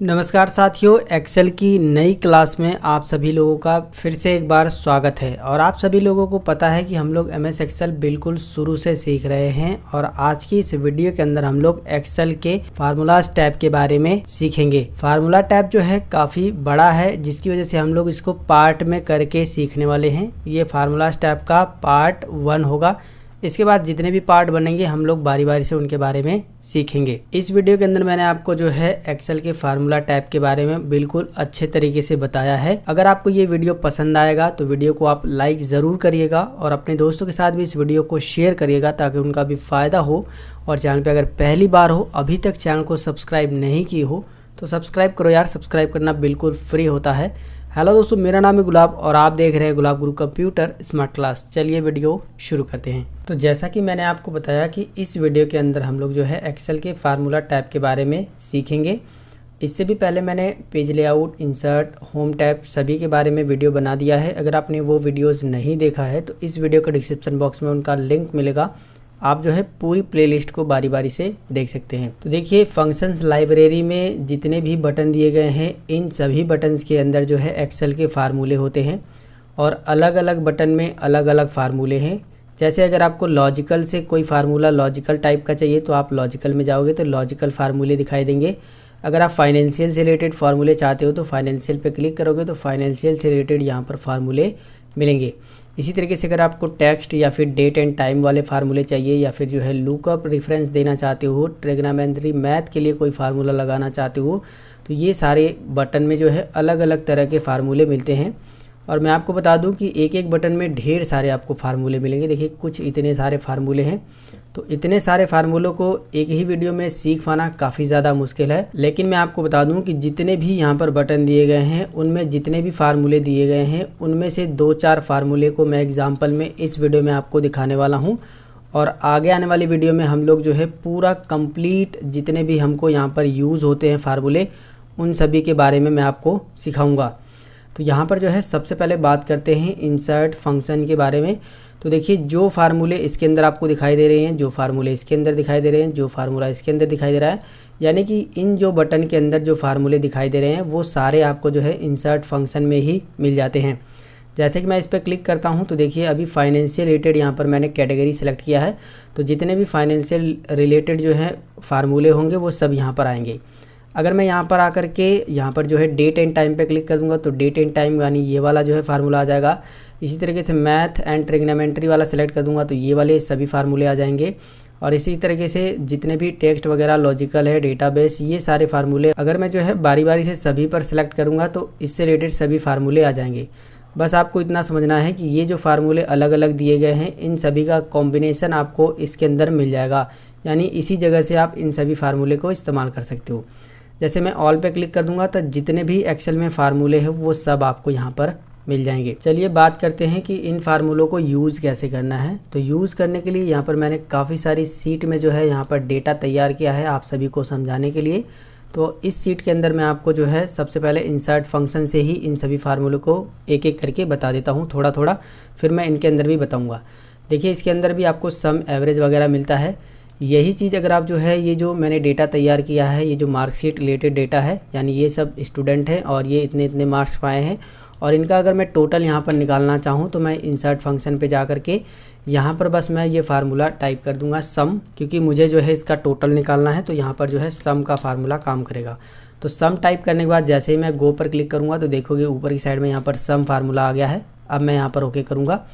नमस्कार साथियों, एक्सेल की नई क्लास में आप सभी लोगों का फिर से एक बार स्वागत है। और आप सभी लोगों को पता है कि हम लोग एमएस एक्सेल बिल्कुल शुरू से सीख रहे हैं और आज की इस वीडियो के अंदर हम लोग एक्सेल के फार्मूलाज टैब के बारे में सीखेंगे। फार्मूला टैब जो है काफ़ी बड़ा है, जिसकी वजह से हम लोग इसको पार्ट में करके सीखने वाले हैं। ये फार्मूलाज टैब का पार्ट 1 होगा। इसके बाद जितने भी पार्ट बनेंगे हम लोग बारी बारी से उनके बारे में सीखेंगे। इस वीडियो के अंदर मैंने आपको जो है एक्सेल के फार्मूला टैब के बारे में बिल्कुल अच्छे तरीके से बताया है। अगर आपको ये वीडियो पसंद आएगा तो वीडियो को आप लाइक ज़रूर करिएगा और अपने दोस्तों के साथ भी इस वीडियो को शेयर करिएगा ताकि उनका भी फ़ायदा हो। और चैनल पर अगर पहली बार हो, अभी तक चैनल को सब्सक्राइब नहीं की हो तो सब्सक्राइब करो यार। सब्सक्राइब करना बिल्कुल फ्री होता है। हेलो दोस्तों, मेरा नाम है गुलाब और आप देख रहे हैं गुलाब गुरु कंप्यूटर स्मार्ट क्लास। चलिए वीडियो शुरू करते हैं। तो जैसा कि मैंने आपको बताया कि इस वीडियो के अंदर हम लोग जो है एक्सेल के फार्मूला टैब के बारे में सीखेंगे। इससे भी पहले मैंने page layout, insert, home tab सभी के बारे में वीडियो बना दिया है। अगर आपने वो वीडियोज़ नहीं देखा है तो इस वीडियो के डिस्क्रिप्शन बॉक्स में उनका लिंक मिलेगा। आप जो है पूरी प्लेलिस्ट को बारी बारी से देख सकते हैं। तो देखिए, फंक्शंस लाइब्रेरी में जितने भी बटन दिए गए हैं, इन सभी बटन्स के अंदर जो है एक्सेल के फार्मूले होते हैं और अलग अलग बटन में अलग अलग फार्मूले हैं। जैसे अगर आपको लॉजिकल से कोई फार्मूला लॉजिकल टाइप का चाहिए तो आप लॉजिकल में जाओगे तो लॉजिकल फार्मूले दिखाई देंगे। अगर आप फाइनेंशियल से रिलेटेड फार्मूले चाहते हो तो फाइनेंशियल पे क्लिक करोगे तो फाइनेंशियल से रिलेटेड यहाँ पर फार्मूले मिलेंगे। इसी तरीके से अगर आपको टेक्स्ट या फिर डेट एंड टाइम वाले फार्मूले चाहिए या फिर जो है लुकअप रेफरेंस देना चाहते हो, ट्रिग्नोमेट्री मैथ के लिए कोई फार्मूला लगाना चाहते हो, तो ये सारे बटन में जो है अलग अलग तरह के फार्मूले मिलते हैं। और मैं आपको बता दूं कि एक एक बटन में ढेर सारे आपको फार्मूले मिलेंगे। देखिए, कुछ इतने सारे फार्मूले हैं। तो इतने सारे फार्मूलों को एक ही वीडियो में सीख पाना काफ़ी ज़्यादा मुश्किल है। लेकिन मैं आपको बता दूं कि जितने भी यहाँ पर बटन दिए गए हैं उनमें जितने भी फार्मूले दिए गए हैं उनमें से 2-4 फार्मूले को मैं एग्जाम्पल में इस वीडियो में आपको दिखाने वाला हूँ। और आगे आने वाली वीडियो में हम लोग जो है पूरा कंप्लीट जितने भी हमको यहाँ पर यूज़ होते हैं फार्मूले, उन सभी के बारे में मैं आपको सिखाऊँगा। तो यहाँ पर जो है सबसे पहले बात करते हैं इंसर्ट फंक्शन के बारे में। तो देखिए, जो फार्मूले इसके अंदर आपको दिखाई दे रहे हैं, जो फार्मूले इसके अंदर दिखाई दे रहे हैं, जो फार्मूला इसके अंदर दिखाई दे रहा है, यानी कि इन जो बटन के अंदर जो फार्मूले दिखाई दे रहे हैं वो सारे आपको जो है इंसर्ट फंक्शन में ही मिल जाते हैं। जैसे कि मैं इस पर क्लिक करता हूँ तो देखिए, अभी फाइनेंशियल रिलेटेड यहाँ पर मैंने कैटेगरी सेलेक्ट किया है। तो जितने भी फाइनेंशियल रिलेटेड जो है फार्मूले होंगे वो सब यहाँ पर आएंगे। अगर मैं यहाँ पर आकर के यहाँ पर जो है डेट एंड टाइम पे क्लिक कर दूंगा तो डेट एंड टाइम यानी ये वाला जो है फार्मूला आ जाएगा। इसी तरीके से मैथ एंड ट्रिग्नोमेट्री वाला सेलेक्ट कर दूंगा तो ये वाले सभी फार्मूले आ जाएंगे। और इसी तरीके से जितने भी टेक्स्ट वगैरह, लॉजिकल है, डेटाबेस, ये सारे फार्मूले अगर मैं जो है बारी बारी से सभी पर सेलेक्ट करूँगा तो इससे रिलेटेड सभी फार्मूले आ जाएंगे। बस आपको इतना समझना है कि ये जो फार्मूले अलग अलग दिए गए हैं इन सभी का कॉम्बिनेशन आपको इसके अंदर मिल जाएगा। यानी इसी जगह से आप इन सभी फार्मूले को इस्तेमाल कर सकते हो। जैसे मैं ऑल पे क्लिक कर दूंगा तो जितने भी एक्सेल में फार्मूले हैं वो सब आपको यहाँ पर मिल जाएंगे। चलिए बात करते हैं कि इन फार्मूलों को यूज़ कैसे करना है। तो यूज़ करने के लिए यहाँ पर मैंने काफ़ी सारी सीट में जो है यहाँ पर डेटा तैयार किया है आप सभी को समझाने के लिए। तो इस सीट के अंदर मैं आपको जो है सबसे पहले इंसर्ट फंक्शन से ही इन सभी फार्मूलों को एक एक करके बता देता हूँ थोड़ा थोड़ा, फिर मैं इनके अंदर भी बताऊँगा। देखिए, इसके अंदर भी आपको सम, एवरेज वगैरह मिलता है। यही चीज़ अगर आप जो है ये जो मैंने डेटा तैयार किया है, ये जो मार्कशीट रिलेटेड डेटा है, यानी ये सब स्टूडेंट हैं और ये इतने इतने मार्क्स पाए हैं और इनका अगर मैं टोटल यहाँ पर निकालना चाहूँ तो मैं इंसर्ट फंक्शन पे जा कर के यहाँ पर बस मैं ये फार्मूला टाइप कर दूँगा सम, क्योंकि मुझे जो है इसका टोटल निकालना है। तो यहाँ पर जो है सम का फार्मूला काम करेगा। तो सम टाइप करने के बाद जैसे ही मैं गो पर क्लिक करूँगा तो देखोगे ऊपर की साइड में यहाँ पर सम फार्मूला आ गया है। अब मैं यहाँ पर ओके करूँगा।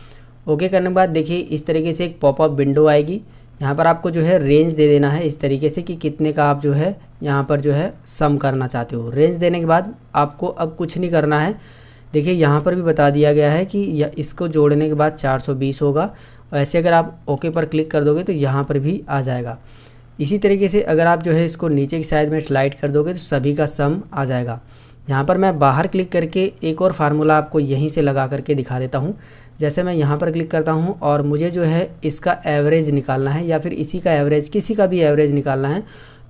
ओके करने के बाद देखिए इस तरीके से एक पॉपअप विंडो आएगी। यहाँ पर आपको जो है रेंज दे देना है इस तरीके से कि कितने का आप जो है यहाँ पर जो है सम करना चाहते हो। रेंज देने के बाद आपको अब कुछ नहीं करना है। देखिए, यहाँ पर भी बता दिया गया है कि इसको जोड़ने के बाद 420 होगा। वैसे अगर आप ओके पर क्लिक कर दोगे तो यहाँ पर भी आ जाएगा। इसी तरीके से अगर आप जो है इसको नीचे की साइड में स्लाइड कर दोगे तो सभी का सम आ जाएगा। यहाँ पर मैं बाहर क्लिक करके एक और फार्मूला आपको यहीं से लगा करके दिखा देता हूँ। जैसे मैं यहाँ पर क्लिक करता हूँ और मुझे जो है इसका एवरेज निकालना है या फिर इसी का एवरेज, किसी का भी एवरेज निकालना है,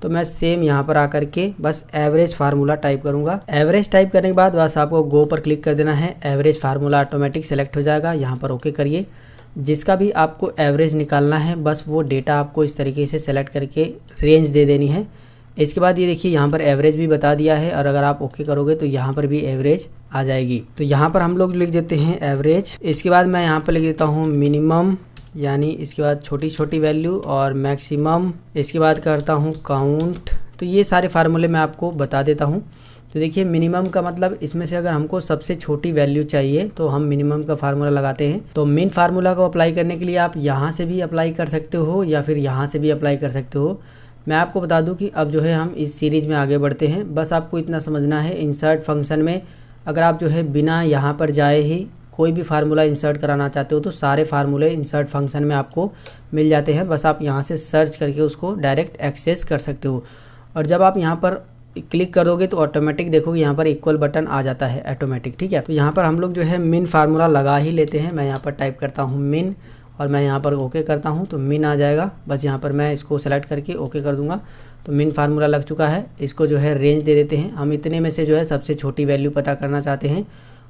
तो मैं सेम यहाँ पर आकर के बस एवरेज फार्मूला टाइप करूँगा। एवरेज टाइप करने के बाद बस आपको गो पर क्लिक कर देना है। एवरेज फार्मूला ऑटोमेटिक सेलेक्ट हो जाएगा। यहाँ पर ओके करिए। जिसका भी आपको एवरेज निकालना है बस वो डेटा आपको इस तरीके से सेलेक्ट करके रेंज दे देनी है। इसके बाद ये देखिए यहाँ पर एवरेज भी बता दिया है, और अगर आप ओके करोगे तो यहाँ पर भी एवरेज आ जाएगी। तो यहाँ पर हम लोग लिख देते हैं एवरेज। इसके बाद मैं यहाँ पर लिख देता हूँ मिनिमम, यानी इसके बाद छोटी छोटी वैल्यू, और मैक्सिमम, इसके बाद करता हूँ काउंट। तो ये सारे फार्मूले मैं आपको बता देता हूँ। तो देखिए मिनिमम का मतलब इसमें से अगर हमको सबसे छोटी वैल्यू चाहिए तो हम मिनिमम का फार्मूला लगाते हैं। तो मिन फार्मूला को अप्लाई करने के लिए आप यहाँ से भी अप्लाई कर सकते हो या फिर यहाँ से भी अप्लाई कर सकते हो। मैं आपको बता दूं कि अब जो है हम इस सीरीज़ में आगे बढ़ते हैं। बस आपको इतना समझना है, इंसर्ट फंक्शन में अगर आप जो है बिना यहाँ पर जाए ही कोई भी फार्मूला इंसर्ट कराना चाहते हो तो सारे फार्मूले इंसर्ट फंक्शन में आपको मिल जाते हैं। बस आप यहाँ से सर्च करके उसको डायरेक्ट एक्सेस कर सकते हो, और जब आप यहाँ पर क्लिक करोगे तो ऑटोमेटिक देखोगे यहाँ पर इक्वल बटन आ जाता है ऑटोमेटिक, ठीक है। तो यहाँ पर हम लोग जो है मिन फार्मूला लगा ही लेते हैं। मैं यहाँ पर टाइप करता हूँ मिन, और मैं यहाँ पर ओके करता हूँ तो मिन आ जाएगा। बस यहाँ पर मैं इसको सेलेक्ट करके ओके कर दूँगा तो मिन फार्मूला लग चुका है। इसको जो है रेंज दे देते हैं, हम इतने में से जो है सबसे छोटी वैल्यू पता करना चाहते हैं,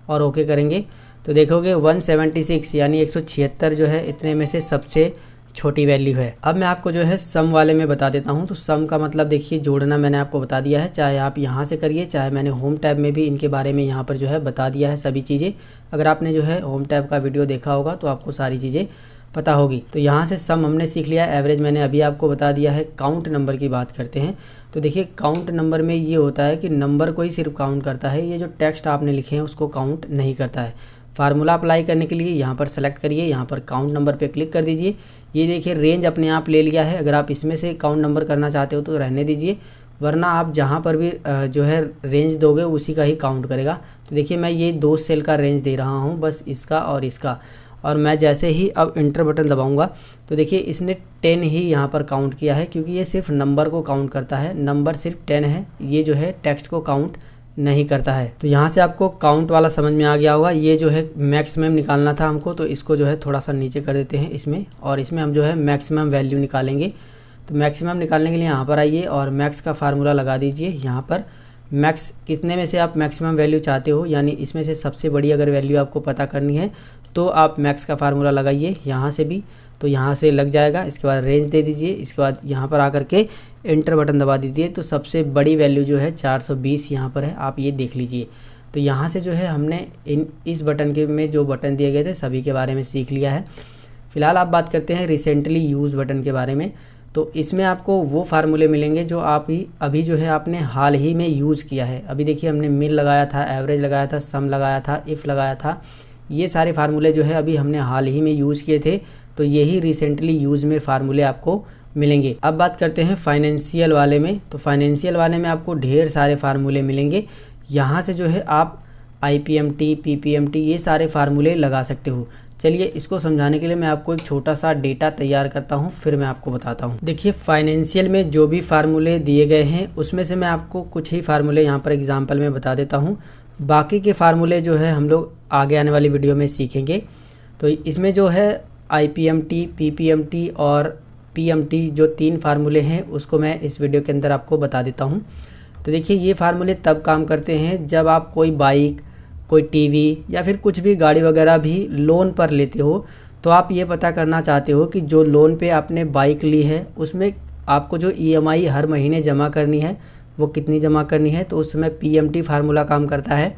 और ओके करेंगे तो देखोगे 176 यानी 176 जो है इतने में से सबसे छोटी वैल्यू है। अब मैं आपको जो है सम वाले में बता देता हूँ। तो सम का मतलब देखिए जोड़ना मैंने आपको बता दिया है, चाहे आप यहाँ से करिए, चाहे मैंने होम टैब में भी इनके बारे में यहाँ पर जो है बता दिया है सभी चीज़ें। अगर आपने जो है होम टैब का वीडियो देखा होगा तो आपको सारी चीज़ें पता होगी। तो यहाँ से सम हमने सीख लिया, एवरेज मैंने अभी आपको बता दिया है। काउंट नंबर की बात करते हैं। तो देखिए काउंट नंबर में ये होता है कि नंबर को ही सिर्फ काउंट करता है, ये जो टेक्स्ट आपने लिखे हैं उसको काउंट नहीं करता है। फार्मूला अप्लाई करने के लिए यहाँ पर सेलेक्ट करिए, यहाँ पर काउंट नंबर पे क्लिक कर दीजिए। ये देखिए रेंज अपने आप ले लिया है। अगर आप इसमें से काउंट नंबर करना चाहते हो तो रहने दीजिए, वरना आप जहाँ पर भी जो है रेंज दोगे उसी का ही काउंट करेगा। तो देखिए मैं ये 2 सेल का रेंज दे रहा हूँ, बस इसका और इसका, और मैं जैसे ही अब इंटर बटन दबाऊंगा तो देखिए इसने 10 ही यहाँ पर काउंट किया है, क्योंकि ये सिर्फ नंबर को काउंट करता है। नंबर सिर्फ 10 है, ये जो है टेक्स्ट को काउंट नहीं करता है। तो यहाँ से आपको काउंट वाला समझ में आ गया होगा। ये जो है मैक्सिमम निकालना था हमको, तो इसको जो है थोड़ा सा नीचे कर देते हैं इसमें, और इसमें हम जो है मैक्सिमम वैल्यू निकालेंगे। तो मैक्सिमम निकालने के लिए यहाँ पर आइए और मैक्स का फार्मूला लगा दीजिए। यहाँ पर मैक्स कितने में से आप मैक्सिमम वैल्यू चाहते हो, यानी इसमें से सबसे बड़ी अगर वैल्यू आपको पता करनी है तो आप मैक्स का फार्मूला लगाइए यहाँ से भी, तो यहाँ से लग जाएगा। इसके बाद रेंज दे दीजिए, इसके बाद यहाँ पर आकर के एंटर बटन दबा दीजिए। तो सबसे बड़ी वैल्यू जो है 420 यहाँ पर है, आप ये देख लीजिए। तो यहाँ से जो है हमने इस बटन के में जो बटन दिए गए थे सभी के बारे में सीख लिया है। फिलहाल आप बात करते हैं रिसेंटली यूज़ बटन के बारे में। तो इसमें आपको वो फार्मूले मिलेंगे जो आप ही अभी जो है आपने हाल ही में यूज़ किया है। अभी देखिए हमने मिन लगाया था, एवरेज लगाया था, सम लगाया था, इफ़ लगाया था। ये सारे फार्मूले जो है अभी हमने हाल ही में यूज़ किए थे, तो यही रिसेंटली यूज़ में फार्मूले आपको मिलेंगे। अब बात करते हैं फाइनेंशियल वाले में। तो फाइनेंशियल वाले में आपको ढेर सारे फार्मूले मिलेंगे। यहाँ से जो है आप IPMT, PPMT ये सारे फार्मूले लगा सकते हो। चलिए इसको समझाने के लिए मैं आपको एक छोटा सा डेटा तैयार करता हूँ, फिर मैं आपको बताता हूँ। देखिए फाइनेंशियल में जो भी फार्मूले दिए गए हैं उसमें से मैं आपको कुछ ही फार्मूले यहाँ पर एग्जांपल में बता देता हूँ। बाकी के फार्मूले जो है हम लोग आगे आने वाली वीडियो में सीखेंगे। तो इसमें जो है IPMT, PPMT और PMT जो 3 फार्मूले हैं उसको मैं इस वीडियो के अंदर आपको बता देता हूँ। तो देखिए ये फार्मूले तब काम करते हैं जब आप कोई बाइक, कोई टीवी या फिर कुछ भी गाड़ी वगैरह भी लोन पर लेते हो, तो आप ये पता करना चाहते हो कि जो लोन पे आपने बाइक ली है उसमें आपको जो EMI हर महीने जमा करनी है वो कितनी जमा करनी है। तो उस समय PMT फार्मूला काम करता है।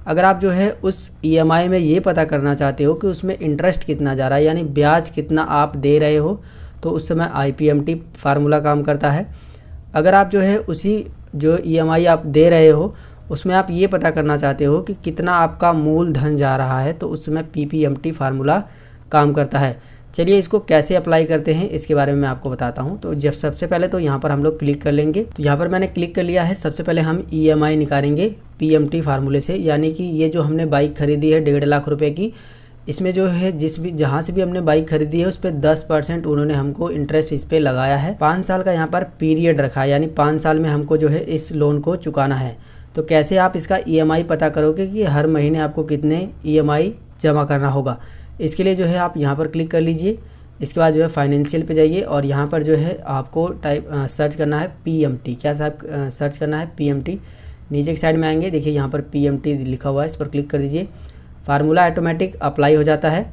अगर आप जो है उस EMI में ये पता करना चाहते हो कि उसमें इंटरेस्ट कितना जा रहा है, यानी ब्याज कितना आप दे रहे हो, तो उस समय IPMT फार्मूला काम करता है। अगर आप जो है उसी जो EMI आप दे रहे हो उसमें आप ये पता करना चाहते हो कि कितना आपका मूलधन जा रहा है, तो उस समय PPMT फार्मूला काम करता है। चलिए इसको कैसे अप्लाई करते हैं इसके बारे में मैं आपको बताता हूं। तो जब सबसे पहले तो यहाँ पर हम लोग क्लिक कर लेंगे। तो यहाँ पर मैंने क्लिक कर लिया है। सबसे पहले हम EMI निकालेंगे PMT फार्मूले से, यानी कि ये जो हमने बाइक खरीदी है 1.5 लाख रुपए की, इसमें जो है जहाँ से भी हमने बाइक खरीदी है उस पर 10% उन्होंने हमको इंटरेस्ट इस पर लगाया है। 5 साल का यहाँ पर पीरियड रखा है, यानी 5 साल में हमको जो है इस लोन को चुकाना है। तो कैसे आप इसका EMI पता करोगे कि हर महीने आपको कितने EMI जमा करना होगा। इसके लिए जो है आप यहाँ पर क्लिक कर लीजिए। इसके बाद जो है फाइनेंशियल पे जाइए और यहाँ पर जो है आपको सर्च करना है PMT। क्या साहब सर्च करना है PMT। नीचे की साइड में आएंगे, देखिए यहाँ पर PMT लिखा हुआ है, इस पर क्लिक कर दीजिए। फार्मूला ऑटोमेटिक अप्लाई हो जाता है।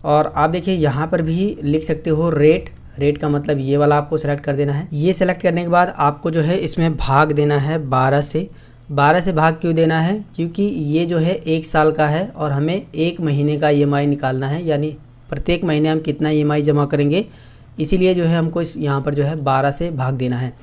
और आप देखिए यहाँ पर भी लिख सकते हो रेट रेट का मतलब ये वाला आपको सेलेक्ट कर देना है। ये सेलेक्ट करने के बाद आपको जो है इसमें भाग देना है 12 से। 12 से भाग क्यों देना है, क्योंकि ये जो है 1 साल का है और हमें 1 महीने का EMI निकालना है, यानी प्रत्येक महीने हम कितना EMI जमा करेंगे, इसीलिए जो है हमको इस यहाँ पर जो है 12 से भाग देना है।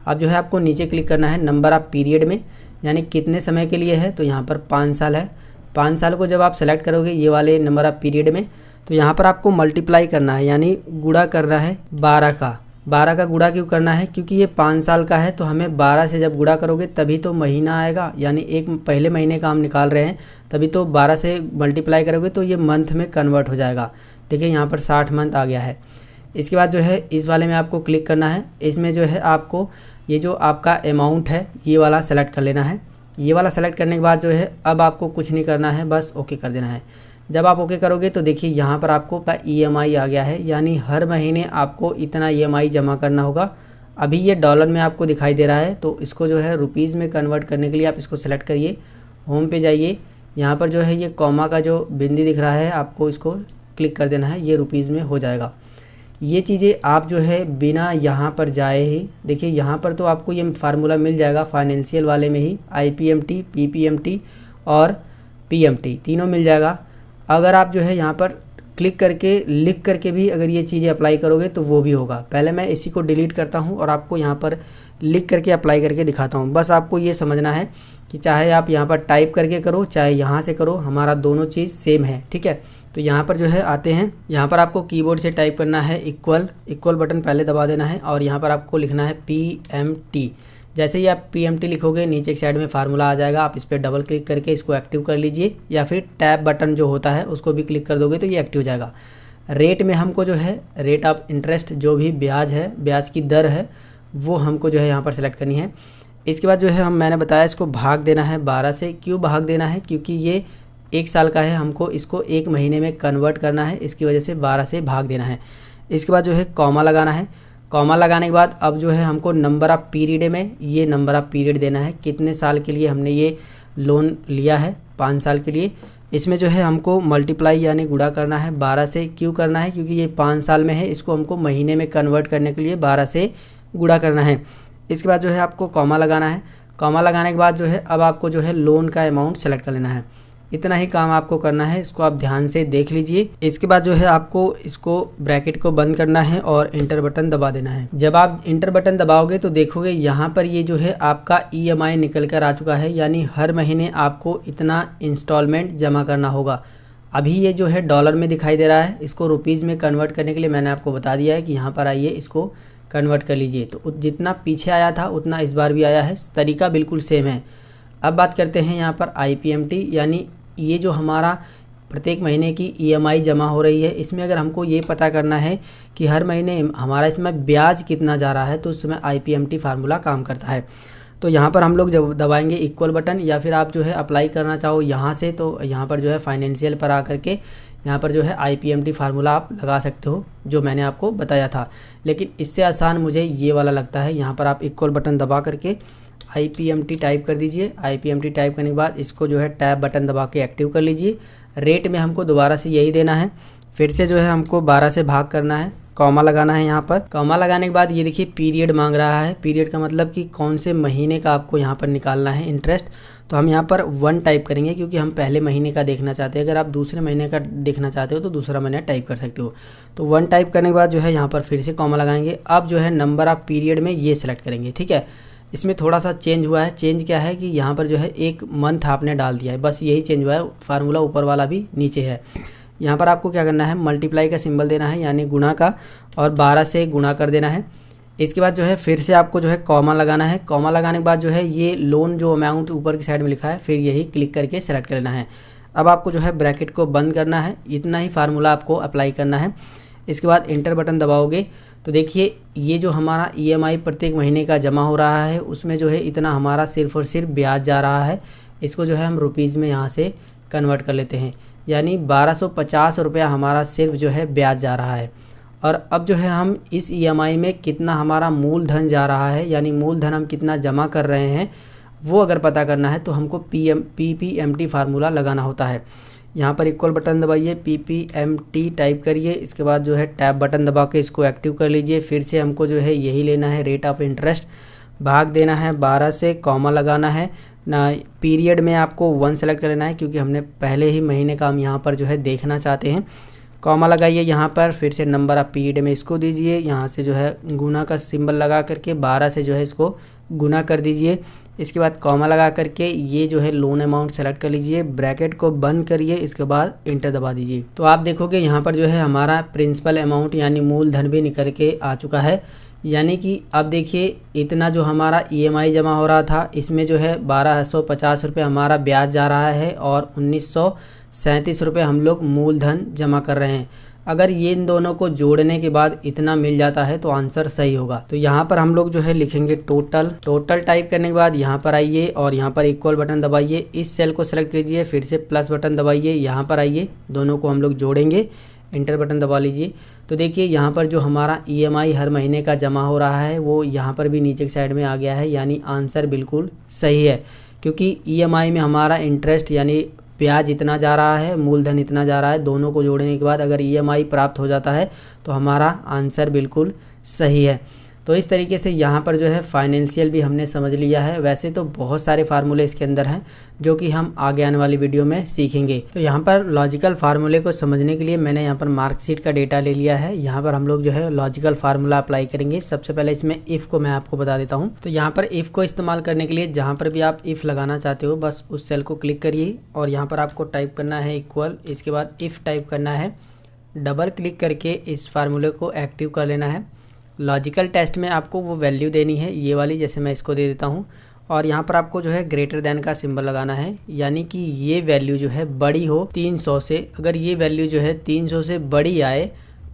अब जो है आपको नीचे क्लिक करना है नंबर ऑफ पीरियड में, यानी कितने समय के लिए है, तो यहाँ पर 5 साल है। 5 साल को जब आप सेलेक्ट करोगे ये वाले नंबर ऑफ पीरियड में, तो यहाँ पर आपको मल्टीप्लाई करना है, यानी गुणा करना है 12 का। 12 का गुणा क्यों करना है, क्योंकि ये 5 साल का है, तो हमें 12 से जब गुणा करोगे तभी तो महीना आएगा, यानी एक पहले महीने का हम निकाल रहे हैं, तभी तो 12 से मल्टीप्लाई करोगे तो ये मंथ में कन्वर्ट हो जाएगा। देखिए यहाँ पर 60 मंथ आ गया है। इसके बाद जो है इस वाले में आपको क्लिक करना है। इसमें जो है आपको ये जो आपका अमाउंट है ये वाला सेलेक्ट कर लेना है। ये वाला सेलेक्ट करने के बाद जो है अब आपको कुछ नहीं करना है, बस ओके कर देना है। जब आप ओके करोगे तो देखिए यहाँ पर आपको EMI आ गया है, यानी हर महीने आपको इतना EMI जमा करना होगा। अभी ये डॉलर में आपको दिखाई दे रहा है, तो इसको जो है रुपीज़ में कन्वर्ट करने के लिए आप इसको सेलेक्ट करिए, होम पे जाइए। यहाँ पर जो है ये कॉमा का जो बिंदी दिख रहा है आपको इसको क्लिक कर देना है, ये रुपीज़ में हो जाएगा। ये चीज़ें आप जो है बिना यहाँ पर जाए ही, देखिए यहाँ पर तो आपको ये फार्मूला मिल जाएगा फाइनेंशियल वाले में ही, IPMT, PPMT और PMT तीनों मिल जाएगा। अगर आप जो है यहाँ पर क्लिक करके लिख करके भी अगर ये चीज़ें अप्लाई करोगे तो वो भी होगा। पहले मैं इसी को डिलीट करता हूँ और आपको यहाँ पर लिख करके अप्लाई करके दिखाता हूँ। बस आपको ये समझना है कि चाहे आप यहाँ पर टाइप करके करो चाहे यहाँ से करो, हमारा दोनों चीज़ सेम है, ठीक है। तो यहाँ पर जो है आते हैं, यहाँ पर आपको कीबोर्ड से टाइप करना है इक्वल बटन पहले दबा देना है और यहाँ पर आपको लिखना है PMT। जैसे ही आप PMT लिखोगे नीचे एक साइड में फार्मूला आ जाएगा, आप इस पर डबल क्लिक करके इसको एक्टिव कर लीजिए, या फिर टैब बटन जो होता है उसको भी क्लिक कर दोगे तो ये एक्टिव हो जाएगा। रेट में हमको जो है रेट ऑफ इंटरेस्ट, जो भी ब्याज है, ब्याज की दर है, वो हमको जो है यहाँ पर सेलेक्ट करनी है। इसके बाद जो है मैंने बताया इसको भाग देना है 12 से। क्यों भाग देना है, क्योंकि ये 1 साल का है, हमको इसको 1 महीने में कन्वर्ट करना है, इसकी वजह से 12 से भाग देना है। इसके बाद जो है कॉमा लगाना है। कॉमा लगाने के बाद अब जो है हमको नंबर ऑफ पीरियड में ये नंबर ऑफ पीरियड देना है, कितने साल के लिए हमने ये लोन लिया है, 5 साल के लिए। इसमें जो है हमको मल्टीप्लाई यानी गुणा करना है 12 से। क्यों करना है, क्योंकि ये 5 साल में है, इसको हमको महीने में कन्वर्ट करने के लिए 12 से गुणा करना है। इसके बाद जो है आपको कॉमा लगाना है। कॉमा लगाने के बाद जो है अब आपको जो है लोन का अमाउंट सेलेक्ट कर लेना है। इतना ही काम आपको करना है, इसको आप ध्यान से देख लीजिए। इसके बाद जो है आपको इसको ब्रैकेट को बंद करना है और इंटर बटन दबा देना है। जब आप इंटर बटन दबाओगे तो देखोगे यहाँ पर ये जो है आपका EMI निकल कर आ चुका है, यानी हर महीने आपको इतना इंस्टॉलमेंट जमा करना होगा। अभी ये जो है डॉलर में दिखाई दे रहा है, इसको रुपीज़ में कन्वर्ट करने के लिए मैंने आपको बता दिया है कि यहाँ पर आइए इसको कन्वर्ट कर लीजिए। तो जितना पीछे आया था उतना इस बार भी आया है, तरीका बिल्कुल सेम है। अब बात करते हैं यहाँ पर IPMT, यानी ये जो हमारा प्रत्येक महीने की EMI जमा हो रही है, इसमें अगर हमको ये पता करना है कि हर महीने हमारा इसमें ब्याज कितना जा रहा है, तो उसमें IPMT फार्मूला काम करता है। तो यहाँ पर हम लोग जब दबाएंगे इक्वल बटन, या फिर आप जो है अप्लाई करना चाहो यहाँ से, तो यहाँ पर जो है फाइनेंशियल पर आकर के यहाँ पर जो है IPMT फार्मूला आप लगा सकते हो, जो मैंने आपको बताया था। लेकिन इससे आसान मुझे ये वाला लगता है। यहाँ पर आप इक्वल बटन दबा करके IPMT टाइप कर दीजिए। IPMT टाइप करने के बाद इसको जो है टैब बटन दबा के एक्टिव कर लीजिए। रेट में हमको दोबारा से यही देना है, फिर से जो है हमको 12 से भाग करना है, कॉमा लगाना है। यहाँ पर कॉमा लगाने के बाद ये देखिए पीरियड मांग रहा है। पीरियड का मतलब कि कौन से महीने का आपको यहाँ पर निकालना है इंटरेस्ट। तो हम यहाँ पर 1 टाइप करेंगे, क्योंकि हम पहले महीने का देखना चाहते हैं। अगर आप दूसरे महीने का देखना चाहते हो तो दूसरा महीना टाइप कर सकते हो। तो 1 टाइप करने के बाद जो है यहाँ पर फिर से कॉमा लगाएंगे। अब जो है नंबर ऑफ पीरियड में ये सेलेक्ट करेंगे, ठीक है। इसमें थोड़ा सा चेंज हुआ है। चेंज क्या है कि यहाँ पर जो है 1 मंथ आपने डाल दिया है, बस यही चेंज हुआ है। फार्मूला ऊपर वाला भी नीचे है। यहाँ पर आपको क्या करना है, मल्टीप्लाई का सिंबल देना है, यानी गुणा का, और 12 से गुणा कर देना है। इसके बाद जो है फिर से आपको जो है कॉमा लगाना है। कॉमा लगाने के बाद जो है ये लोन जो अमाउंट ऊपर की साइड में लिखा है, फिर यही क्लिक करके सेलेक्ट कर लेना है। अब आपको जो है ब्रैकेट को बंद करना है। इतना ही फार्मूला आपको अप्लाई करना है। इसके बाद इंटर बटन दबाओगे तो देखिए ये जो हमारा EMI प्रत्येक महीने का जमा हो रहा है, उसमें जो है इतना हमारा सिर्फ और सिर्फ ब्याज जा रहा है। इसको जो है हम रुपीज़ में यहाँ से कन्वर्ट कर लेते हैं, यानी 1250 रुपया हमारा सिर्फ जो है ब्याज जा रहा है। और अब जो है हम इस EMI में कितना हमारा मूलधन जा रहा है, यानी मूलधन हम कितना जमा कर रहे हैं, वो अगर पता करना है तो हमको PPMT फार्मूला लगाना होता है। यहाँ पर इक्वल बटन दबाइए, PPMT टाइप करिए, इसके बाद जो है टैब बटन दबा के इसको एक्टिव कर लीजिए। फिर से हमको जो है यही लेना है, रेट ऑफ इंटरेस्ट, भाग देना है 12 से, कॉमा लगाना है ना, पीरियड में आपको 1 सेलेक्ट कर लेना है क्योंकि हमने पहले ही महीने का हम यहाँ पर जो है देखना चाहते हैं। कॉमा लगाइए यहाँ पर, फिर से नंबर ऑफ पीरियड में इसको दीजिए, यहाँ से जो है गुना का सिंबल लगा करके 12 से जो है इसको गुना कर दीजिए। इसके बाद कॉमा लगा करके ये जो है लोन अमाउंट सेलेक्ट कर लीजिए, ब्रैकेट को बंद करिए, इसके बाद इंटर दबा दीजिए। तो आप देखोगे यहाँ पर जो है हमारा प्रिंसिपल अमाउंट यानी मूलधन भी निकल के आ चुका है। यानी कि अब देखिए इतना जो हमारा EMI जमा हो रहा था इसमें जो है 1250 रुपये हमारा ब्याज जा रहा है और 1937 रुपये हम लोग मूलधन जमा कर रहे हैं। अगर ये इन दोनों को जोड़ने के बाद इतना मिल जाता है तो आंसर सही होगा। तो यहाँ पर हम लोग जो है लिखेंगे टोटल टाइप करने के बाद यहाँ पर आइए और यहाँ पर इक्वल बटन दबाइए, इस सेल को सेलेक्ट कीजिए, फिर से प्लस बटन दबाइए, यहाँ पर आइए, दोनों को हम लोग जोड़ेंगे, इंटर बटन दबा लीजिए। तो देखिए यहाँ पर जो हमारा EMI हर महीने का जमा हो रहा है वो यहाँ पर भी नीचे की साइड में आ गया है, यानी आंसर बिल्कुल सही है क्योंकि EMI में हमारा इंटरेस्ट यानी ब्याज इतना जा रहा है, मूलधन इतना जा रहा है, दोनों को जोड़ने के बाद अगर EMI प्राप्त हो जाता है तो हमारा आंसर बिल्कुल सही है। तो इस तरीके से यहाँ पर जो है फाइनेंशियल भी हमने समझ लिया है। वैसे तो बहुत सारे फार्मूले इसके अंदर हैं जो कि हम आगे आने वाली वीडियो में सीखेंगे। तो यहाँ पर लॉजिकल फार्मूले को समझने के लिए मैंने यहाँ पर मार्कशीट का डेटा ले लिया है। यहाँ पर हम लोग जो है लॉजिकल फार्मूला अप्लाई करेंगे। सबसे पहले इसमें इफ़ को मैं आपको बता देता हूँ। तो यहाँ पर इफ़ को इस्तेमाल करने के लिए जहाँ पर भी आप इफ़ लगाना चाहते हो बस उस सेल को क्लिक करिए और यहाँ पर आपको टाइप करना है इक्वल, इसके बाद इफ़ टाइप करना है, डबल क्लिक करके इस फार्मूले को एक्टिव कर लेना है। लॉजिकल टेस्ट में आपको वो वैल्यू देनी है, ये वाली, जैसे मैं इसको दे देता हूँ और यहाँ पर आपको जो है ग्रेटर देन का सिंबल लगाना है, यानी कि ये वैल्यू जो है बड़ी हो 300 से। अगर ये वैल्यू जो है 300 से बड़ी आए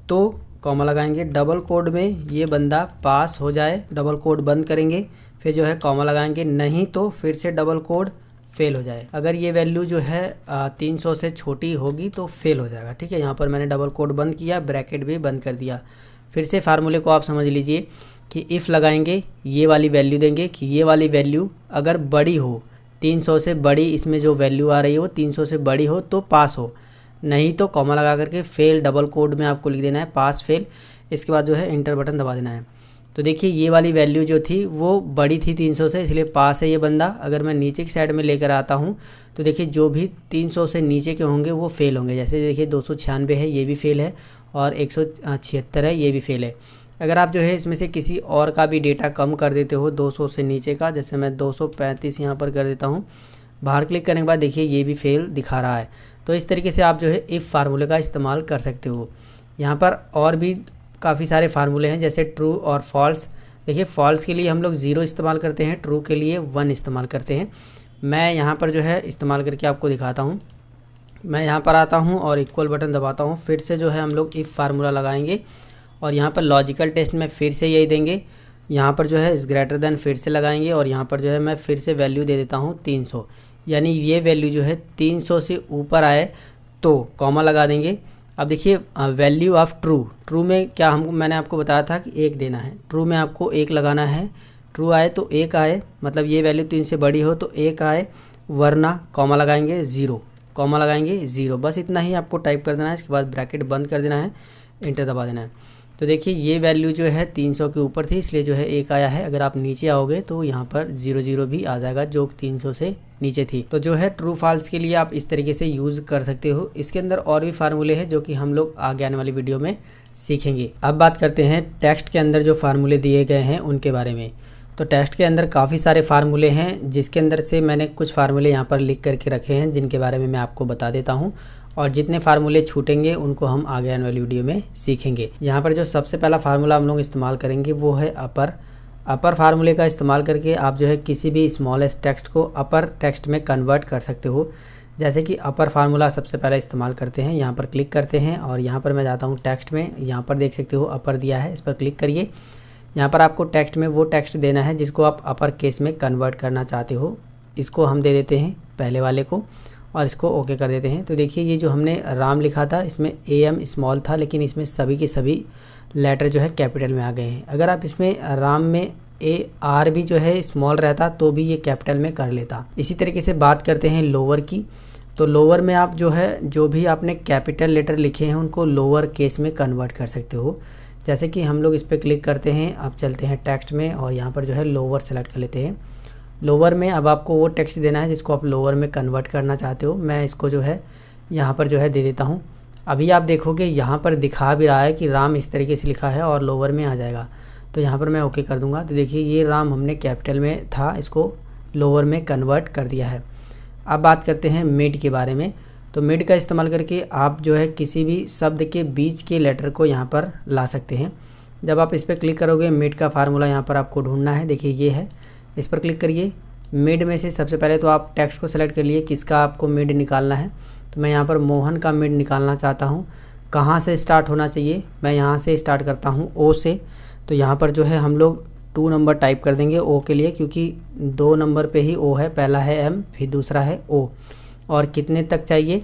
तो कॉमा लगाएंगे, डबल कोड में ये बंदा पास हो जाए, डबल कोड बंद करेंगे, फिर जो है कॉमा लगाएंगे, नहीं तो फिर से डबल कोड फेल हो जाए। अगर ये वैल्यू जो है 300 से छोटी होगी तो फेल हो जाएगा। ठीक है, यहाँ पर मैंने डबल कोड बंद किया, ब्रैकेट भी बंद कर दिया। फिर से फार्मूले को आप समझ लीजिए कि इफ़ लगाएंगे, ये वाली वैल्यू देंगे कि ये वाली वैल्यू अगर बड़ी हो 300 से बड़ी, इसमें जो वैल्यू आ रही है वो 300 से बड़ी हो तो पास हो, नहीं तो कॉमा लगा करके फेल, डबल कोड में आपको लिख देना है पास फेल। इसके बाद जो है इंटर बटन दबा देना है। तो देखिए ये वाली वैल्यू जो थी वो बड़ी थी 300 से, इसलिए पास है ये बंदा। अगर मैं नीचे की साइड में लेकर आता हूँ तो देखिए जो भी 300 से नीचे के होंगे वो फेल होंगे। जैसे देखिए 296 है, ये भी फेल है, और 176 है, ये भी फेल है। अगर आप जो है इसमें से किसी और का भी डेटा कम कर देते हो 200 से नीचे का, जैसे मैं 235 यहाँ पर कर देता हूँ, बाहर क्लिक करने के बाद देखिए ये भी फेल दिखा रहा है। तो इस तरीके से आप जो है इफ़ फार्मूले का इस्तेमाल कर सकते हो। यहाँ पर और भी काफ़ी सारे फार्मूले हैं, जैसे ट्रू और फॉल्स। देखिए फॉल्स के लिए हम लोग 0 इस्तेमाल करते हैं, ट्रू के लिए 1 इस्तेमाल करते हैं। मैं यहाँ पर जो है इस्तेमाल करके आपको दिखाता हूँ। मैं यहाँ पर आता हूँ और इक्वल बटन दबाता हूँ, फिर से जो है हम लोग इफ़ फार्मूला लगाएंगे और यहाँ पर लॉजिकल टेस्ट में फिर से यही देंगे। यहाँ पर जो है इस ग्रेटर देन फिर से लगाएंगे और यहाँ पर जो है मैं फिर से वैल्यू दे देता हूँ 300, यानी ये वैल्यू जो है 300 से ऊपर आए तो कॉमा लगा देंगे। अब देखिए वैल्यू ऑफ ट्रू में क्या मैंने आपको बताया था कि 1 देना है, ट्रू में आपको 1 लगाना है। ट्रू आए तो 1 आए, मतलब ये वैल्यू 3 से बड़ी हो तो 1 आए, वरना कॉमा लगाएंगे 0, कॉमा लगाएंगे 0। बस इतना ही आपको टाइप कर देना है। इसके बाद ब्रैकेट बंद कर देना है, इंटर दबा देना है। तो देखिए ये वैल्यू जो है 300 के ऊपर थी, इसलिए जो है 1 आया है। अगर आप नीचे आओगे तो यहाँ पर 00 भी आ जाएगा जो 300 से नीचे थी। तो जो है ट्रू फॉल्स के लिए आप इस तरीके से यूज़ कर सकते हो। इसके अंदर और भी फार्मूले हैं जो कि हम लोग आगे आने वाली वीडियो में सीखेंगे। अब बात करते हैं टेक्स्ट के अंदर जो फार्मूले दिए गए हैं उनके बारे में। तो टेक्स्ट के अंदर काफ़ी सारे फार्मूले हैं, जिसके अंदर से मैंने कुछ फार्मूले यहाँ पर लिख करके रखे हैं जिनके बारे में मैं आपको बता देता हूँ, और जितने फार्मूले छूटेंगे उनको हम आगे आने वाली वीडियो में सीखेंगे। यहाँ पर जो सबसे पहला फार्मूला हम लोग इस्तेमाल करेंगे वो है अपर फार्मूले का इस्तेमाल करके आप जो है किसी भी स्मॉलेस्ट टेक्स्ट को अपर टेक्स्ट में कन्वर्ट कर सकते हो। जैसे कि अपर फार्मूला सबसे पहले इस्तेमाल करते हैं, यहाँ पर क्लिक करते हैं और यहाँ पर मैं जाता हूँ टेक्स्ट में। यहाँ पर देख सकते हो अपर दिया है, इस पर क्लिक करिए। यहाँ पर आपको टेक्स्ट में वो टेक्स्ट देना है जिसको आप अपर केस में कन्वर्ट करना चाहते हो। इसको हम दे देते हैं पहले वाले को और इसको ओके कर देते हैं। तो देखिए ये जो हमने राम लिखा था इसमें AM स्मॉल था, लेकिन इसमें सभी के सभी लेटर जो है कैपिटल में आ गए हैं। अगर आप इसमें राम में AR भी जो है स्मॉल रहता तो भी ये कैपिटल में कर लेता। इसी तरीके से बात करते हैं लोअर की। तो लोअर में आप जो है जो भी आपने कैपिटल लेटर लिखे हैं उनको लोअर केस में कन्वर्ट कर सकते हो। जैसे कि हम लोग इस पर क्लिक करते हैं, आप चलते हैं टेक्स्ट में और यहाँ पर जो है लोअर सेलेक्ट कर लेते हैं। लोअर में अब आपको वो टेक्स्ट देना है जिसको आप लोअर में कन्वर्ट करना चाहते हो। मैं इसको जो है यहाँ पर जो है दे देता हूँ। अभी आप देखोगे यहाँ पर दिखा भी रहा है कि राम इस तरीके से लिखा है और लोअर में आ जाएगा। तो यहाँ पर मैं ओके कर दूँगा। तो देखिए ये राम हमने कैपिटल में था, इसको लोअर में कन्वर्ट कर दिया है। अब बात करते हैं मिड के बारे में। तो मिड का इस्तेमाल करके आप जो है किसी भी शब्द के बीच के लेटर को यहाँ पर ला सकते हैं। जब आप इस पर क्लिक करोगे मिड का फार्मूला यहाँ पर आपको ढूंढना है। देखिए ये है, इस पर क्लिक करिए। मिड में से सबसे पहले तो आप टेक्स्ट को सेलेक्ट कर लिए, किसका आपको मिड निकालना है। तो मैं यहाँ पर मोहन का मिड निकालना चाहता हूँ। कहाँ से स्टार्ट होना चाहिए, मैं यहाँ से स्टार्ट करता हूँ ओ से। तो यहाँ पर जो है हम लोग 2 नंबर टाइप कर देंगे ओ के लिए, क्योंकि 2 नंबर पे ही ओ है। पहला है एम, फिर दूसरा है ओ। और कितने तक चाहिए,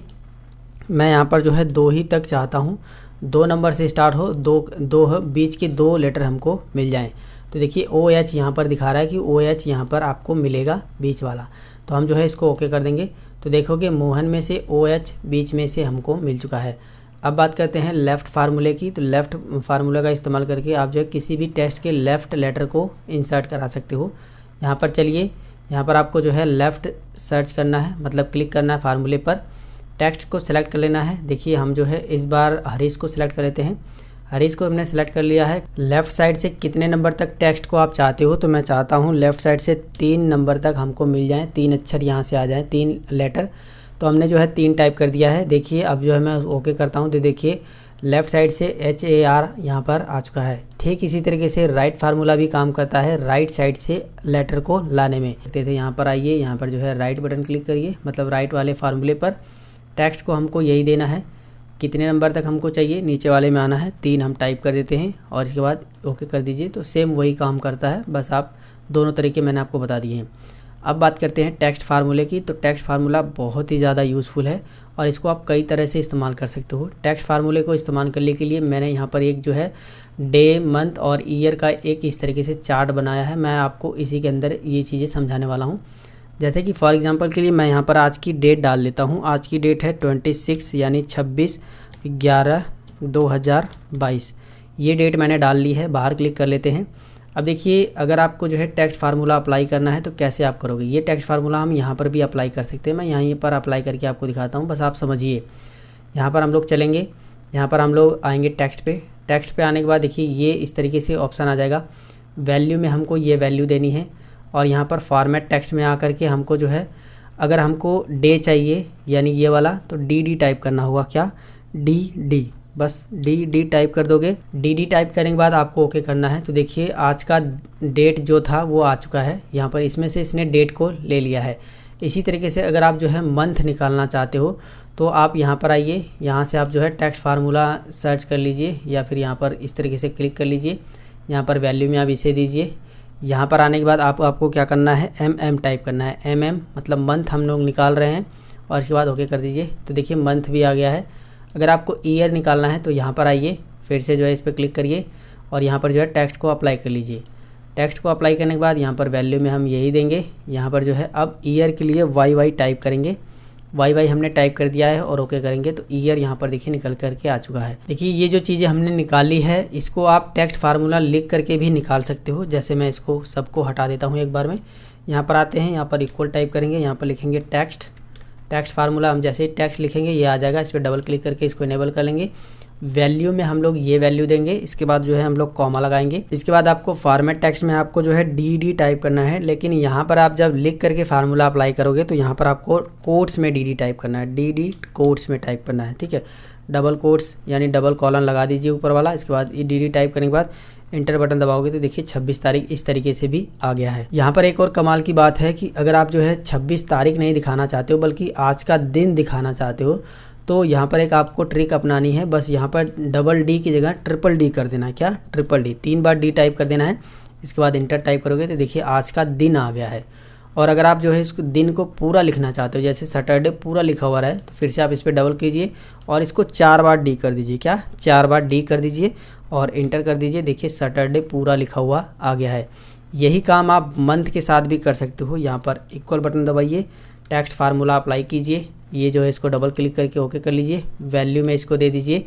मैं यहाँ पर जो है 2 ही तक चाहता हूँ। 2 नंबर से स्टार्ट हो, दो बीच के 2 लेटर हमको मिल जाएं। तो देखिए ओ एच यहाँ पर दिखा रहा है कि ओ एच यहाँ पर आपको मिलेगा बीच वाला। तो हम जो है इसको ओके कर देंगे। तो देखोगे मोहन में से ओ एच बीच में से हमको मिल चुका है। अब बात करते हैं लेफ़्ट फार्मूले की। तो लेफ़्ट फार्मूला का इस्तेमाल करके आप जो है किसी भी टेक्स्ट के लेफ़्ट लेटर को इंसर्ट करा सकते हो। यहाँ पर चलिए, यहाँ पर आपको जो है लेफ़्ट सर्च करना है, मतलब क्लिक करना है फार्मूले पर। टेक्स्ट को सिलेक्ट कर लेना है। देखिए हम जो है इस बार हरीश को सिलेक्ट कर लेते हैं। हरीश को हमने सेलेक्ट कर लिया है। लेफ़्ट साइड से कितने नंबर तक टेक्स्ट को आप चाहते हो, तो मैं चाहता हूँ लेफ़्ट साइड से 3 नंबर तक हमको मिल जाएँ, 3 अक्षर यहाँ से आ जाएँ, 3 लेटर। तो हमने जो है 3 टाइप कर दिया है। देखिए अब जो है मैं ओके करता हूँ। तो देखिए लेफ़्ट साइड से HAR यहाँ पर आ चुका है। ठीक इसी तरीके से राइट फार्मूला भी काम करता है राइट साइड से लेटर को लाने में। देखते थे, यहाँ पर आइए, यहाँ पर जो है राइट बटन क्लिक करिए, मतलब राइट वाले फार्मूले पर। टेक्स्ट को हमको यही देना है, कितने नंबर तक हमको चाहिए, नीचे वाले में आना है। 3 हम टाइप कर देते हैं और इसके बाद ओके कर दीजिए। तो सेम वही काम करता है, बस आप दोनों तरीके मैंने आपको बता दिए हैं। अब बात करते हैं टेक्स्ट फार्मूले की। तो टेक्स्ट फार्मूला बहुत ही ज़्यादा यूज़फुल है और इसको आप कई तरह से इस्तेमाल कर सकते हो। टेक्स्ट फार्मूले को इस्तेमाल करने के लिए मैंने यहाँ पर एक जो है डे, मंथ और ईयर का एक इस तरीके से चार्ट बनाया है। मैं आपको इसी के अंदर ये चीज़ें समझाने वाला हूँ। जैसे कि फॉर एग्जांपल के लिए मैं यहाँ पर आज की डेट डाल लेता हूँ। आज की डेट है 26 यानी 26/11/2022। ये डेट मैंने डाल ली है। बाहर क्लिक कर लेते हैं। अब देखिए अगर आपको जो है टेक्स्ट फार्मूला अप्लाई करना है तो कैसे आप करोगे। ये टेक्स्ट फार्मूला हम यहाँ पर भी अप्लाई कर सकते हैं। मैं यहाँ पर अप्लाई करके आपको दिखाता हूँ, बस आप समझिए। यहाँ पर हम लोग चलेंगे, यहाँ पर हम लोग आएंगे टेक्स्ट पे। टेक्स्ट पे आने के बाद देखिए ये इस तरीके से ऑप्शन आ जाएगा। वैल्यू में हमको ये वैल्यू देनी है और यहाँ पर फॉर्मेट टेक्स्ट में आकर के हमको जो है अगर हमको डे चाहिए यानी ये वाला, तो डी टाइप करना होगा। क्या डी, बस डी टाइप कर दोगे। डी टाइप करने के बाद आपको ओके करना है। तो देखिए आज का डेट जो था वो आ चुका है यहाँ पर, इसमें से इसने डेट को ले लिया है। इसी तरीके से अगर आप जो है मंथ निकालना चाहते हो तो आप यहाँ पर आइए, यहाँ से आप जो है टेक्स्ट फार्मूला सर्च कर लीजिए या फिर यहाँ पर इस तरीके से क्लिक कर लीजिए। यहाँ पर वैल्यू में आप इसे दीजिए। यहाँ पर आने के बाद आपको क्या करना है, MM टाइप करना है। MM मतलब मंथ हम लोग निकाल रहे हैं और इसके बाद ओके कर दीजिए। तो देखिए मंथ भी आ गया है। अगर आपको ईयर निकालना है तो यहाँ पर आइए, फिर से जो है इस पर क्लिक करिए और यहाँ पर जो है टेक्स्ट को अप्लाई कर लीजिए। टेक्स्ट को अप्लाई करने के बाद यहाँ पर वैल्यू में हम यही देंगे। यहाँ पर जो है अब ईयर के लिए YY टाइप करेंगे। YY हमने टाइप कर दिया है और ओके करेंगे तो ईयर यहाँ पर देखिए निकल करके आ चुका है। देखिए ये जो चीज़ें हमने निकाली है इसको आप टेक्स्ट फार्मूला लिख करके भी निकाल सकते हो। जैसे मैं इसको सबको हटा देता हूँ एक बार में। यहाँ पर आते हैं, यहाँ पर इक्वल टाइप करेंगे, यहाँ पर लिखेंगे टेक्स्ट फार्मूला। हम जैसे ही टेक्स्ट लिखेंगे ये आ जाएगा। इस पर डबल क्लिक करके इसको इनेबल कर लेंगे। वैल्यू में हम लोग ये वैल्यू देंगे। इसके बाद जो है हम लोग कॉमा लगाएंगे। इसके बाद आपको फॉर्मेट टेक्स्ट में आपको जो है डी टाइप करना है, लेकिन यहाँ पर आप जब लिख करके फार्मूला अप्लाई करोगे तो यहाँ पर आपको कोट्स में डी टाइप करना है। डी कोट्स में टाइप करना है, ठीक है। डबल कोट्स यानी डबल कॉलन लगा दीजिए ऊपर वाला। इसके बाद डी टाइप करने के बाद इंटर बटन दबाओगे तो देखिए 26 तारीख इस तरीके से भी आ गया है। यहाँ पर एक और कमाल की बात है कि अगर आप जो है 26 तारीख नहीं दिखाना चाहते हो बल्कि आज का दिन दिखाना चाहते हो तो यहाँ पर एक आपको ट्रिक अपनानी है। बस यहाँ पर डबल डी की जगह ट्रिपल डी कर देना है। क्या ट्रिपल डी, 3 बार डी टाइप कर देना है। इसके बाद इंटर टाइप करोगे तो देखिए आज का दिन आ गया है। और अगर आप जो है इसको दिन को पूरा लिखना चाहते हो, जैसे सैटरडे पूरा लिखा हुआ है, तो फिर से आप इस पर डबल कीजिए और इसको 4 बार डी कर दीजिए। क्या 4 बार डी कर दीजिए और इंटर कर दीजिए। देखिए सैटरडे पूरा लिखा हुआ आ गया है। यही काम आप मंथ के साथ भी कर सकते हो। यहाँ पर इक्वल बटन दबाइए, टेक्स्ट फार्मूला अप्लाई कीजिए। ये जो है इसको डबल क्लिक करके ओके कर लीजिए। वैल्यू में इसको दे दीजिए,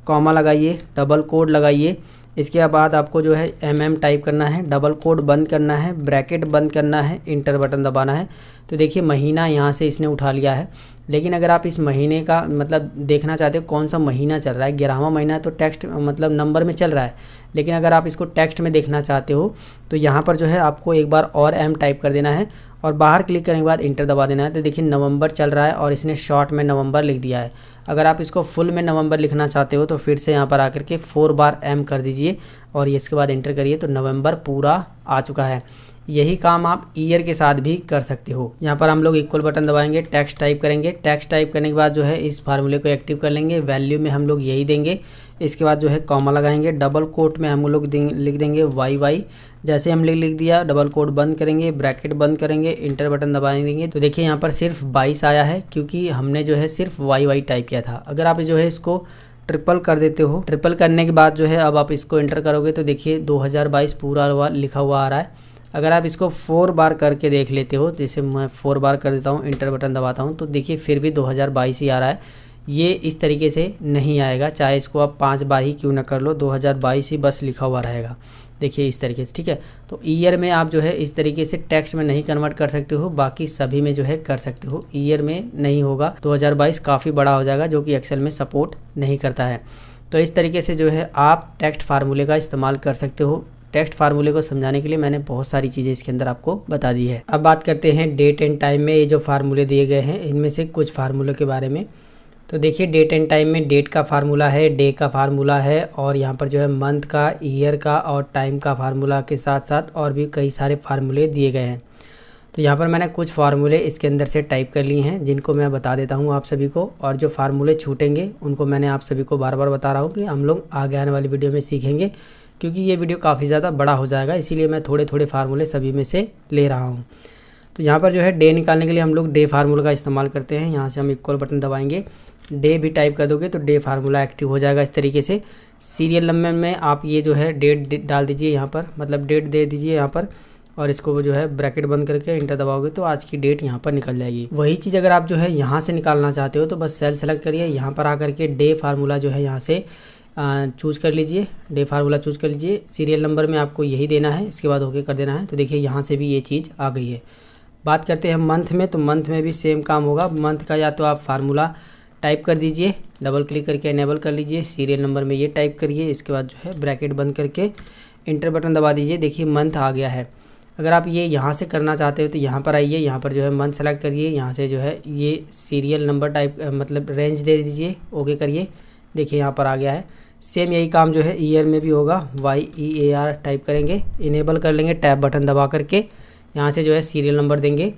कॉमा लगाइए, डबल कोड लगाइए। इसके बाद आपको जो है टाइप करना है, डबल कोड बंद करना है, ब्रैकेट बंद करना है, इंटर बटन दबाना है। तो देखिए महीना यहाँ से इसने उठा लिया है। लेकिन अगर आप इस महीने का मतलब देखना चाहते हो कौन सा महीना चल रहा है, 11वां महीना तो टेक्स्ट मतलब नंबर में चल रहा है। लेकिन अगर आप इसको टेक्स्ट में देखना चाहते हो तो यहाँ पर जो है आपको एक बार और टाइप कर देना है और बाहर क्लिक करने के बाद इंटर दबा देना है। तो देखिए नवंबर चल रहा है और इसने शॉर्ट में नवंबर लिख दिया है। अगर आप इसको फुल में नवंबर लिखना चाहते हो तो फिर से यहाँ पर आकर के 4 बार कर दीजिए और इसके बाद इंटर करिए तो नवंबर पूरा आ चुका है। यही काम आप ईयर के साथ भी कर सकते हो। यहाँ पर हम लोग इक्वल बटन दबाएंगे, टेक्स्ट टाइप करेंगे। टेक्स्ट टाइप करने के बाद जो है इस फार्मूले को एक्टिव कर लेंगे। वैल्यू में हम लोग यही देंगे। इसके बाद जो है कॉमा लगाएंगे, डबल कोट में हम लोग लिख देंगे वाई। जैसे हम लिख दिया, डबल कोट बंद करेंगे, ब्रैकेट बंद करेंगे, इंटर बटन दबा देंगे। तो देखिए यहाँ पर सिर्फ 22 आया है क्योंकि हमने जो है सिर्फ वाई टाइप किया था। अगर आप जो है इसको ट्रिपल कर देते हो, ट्रिपल करने के बाद जो है अब आप इसको इंटर करोगे तो देखिए 2022 पूरा लिखा हुआ आ रहा है। अगर आप इसको 4 बार करके देख लेते हो, जैसे मैं 4 बार कर देता हूँ, इंटर बटन दबाता हूँ, तो देखिए फिर भी 2022 ही आ रहा है। ये इस तरीके से नहीं आएगा, चाहे इसको आप 5 बार ही क्यों ना कर लो, 2022 ही बस लिखा हुआ रहेगा। देखिए इस तरीके से, ठीक है। तो ईयर में आप जो है इस तरीके से टेक्स्ट में नहीं कन्वर्ट कर सकते हो, बाकी सभी में जो है कर सकते हो। ईयर में नहीं होगा, 2022 काफ़ी बड़ा हो जाएगा जो कि एक्सेल में सपोर्ट नहीं करता है। तो इस तरीके से जो है आप टेक्स्ट फार्मूले का इस्तेमाल कर सकते हो। टेक्स्ट फार्मूले को समझाने के लिए मैंने बहुत सारी चीज़ें इसके अंदर आपको बता दी है। अब बात करते हैं डेट एंड टाइम में ये जो फार्मूले दिए गए हैं इनमें से कुछ फार्मूलों के बारे में। तो देखिए डेट एंड टाइम में डेट का फार्मूला है, डे का फार्मूला है और यहाँ पर जो है मंथ का, ईयर का और टाइम का फार्मूला के साथ साथ और भी कई सारे फार्मूले दिए गए हैं। तो यहाँ पर मैंने कुछ फार्मूले इसके अंदर से टाइप कर लिए हैं जिनको मैं बता देता हूँ आप सभी को, और जो फार्मूले छूटेंगे उनको मैंने आप सभी को बार बार बता रहा हूँ कि हम लोग आगे आने वाली वीडियो में सीखेंगे, क्योंकि ये वीडियो काफ़ी ज़्यादा बड़ा हो जाएगा, इसीलिए मैं थोड़े थोड़े फार्मूले सभी में से ले रहा हूँ। तो यहाँ पर जो है डे निकालने के लिए हम लोग डे फार्मूला का इस्तेमाल करते हैं। यहाँ से हम इक्वल बटन दबाएंगे, डे भी टाइप कर दोगे तो डे फार्मूला एक्टिव हो जाएगा इस तरीके से। सीरियल नंबर में आप ये जो है डेट डाल दीजिए यहाँ पर, मतलब डेट दे दीजिए यहाँ पर, और इसको जो है ब्रैकेट बंद करके इंटर दबाओगे तो आज की डेट यहाँ पर निकल जाएगी। वही चीज़ अगर आप जो है यहाँ से निकालना चाहते हो तो बस सेल सेलेक्ट करिए, यहाँ पर आकर के डे फार्मूला जो है यहाँ से चूज़ कर लीजिए, डे फार्मूला चूज़ कर लीजिए। सीरियल नंबर में आपको यही देना है, इसके बाद ओके कर देना है। तो देखिए यहाँ से भी ये चीज़ आ गई है। बात करते हैं मंथ में, तो मंथ में भी सेम काम होगा। मंथ का या तो आप फार्मूला टाइप कर दीजिए, डबल क्लिक करके इनेबल कर लीजिए, सीरियल नंबर में ये टाइप करिए, इसके बाद जो है ब्रैकेट बंद करके इंटर बटन दबा दीजिए। देखिए मंथ आ गया है। अगर आप ये यहाँ से करना चाहते हो तो यहाँ पर आइए, यहाँ पर जो है मंथ सेलेक्ट करिए, यहाँ से जो है ये सीरियल नंबर टाइप मतलब रेंज दे दीजिए, ओके करिए। देखिए यहाँ पर आ गया है। सेम यही काम जो है ईयर में भी होगा, YEAR टाइप करेंगे, इनेबल कर लेंगे टैब बटन दबा करके, यहाँ से जो है सीरियल नंबर देंगे,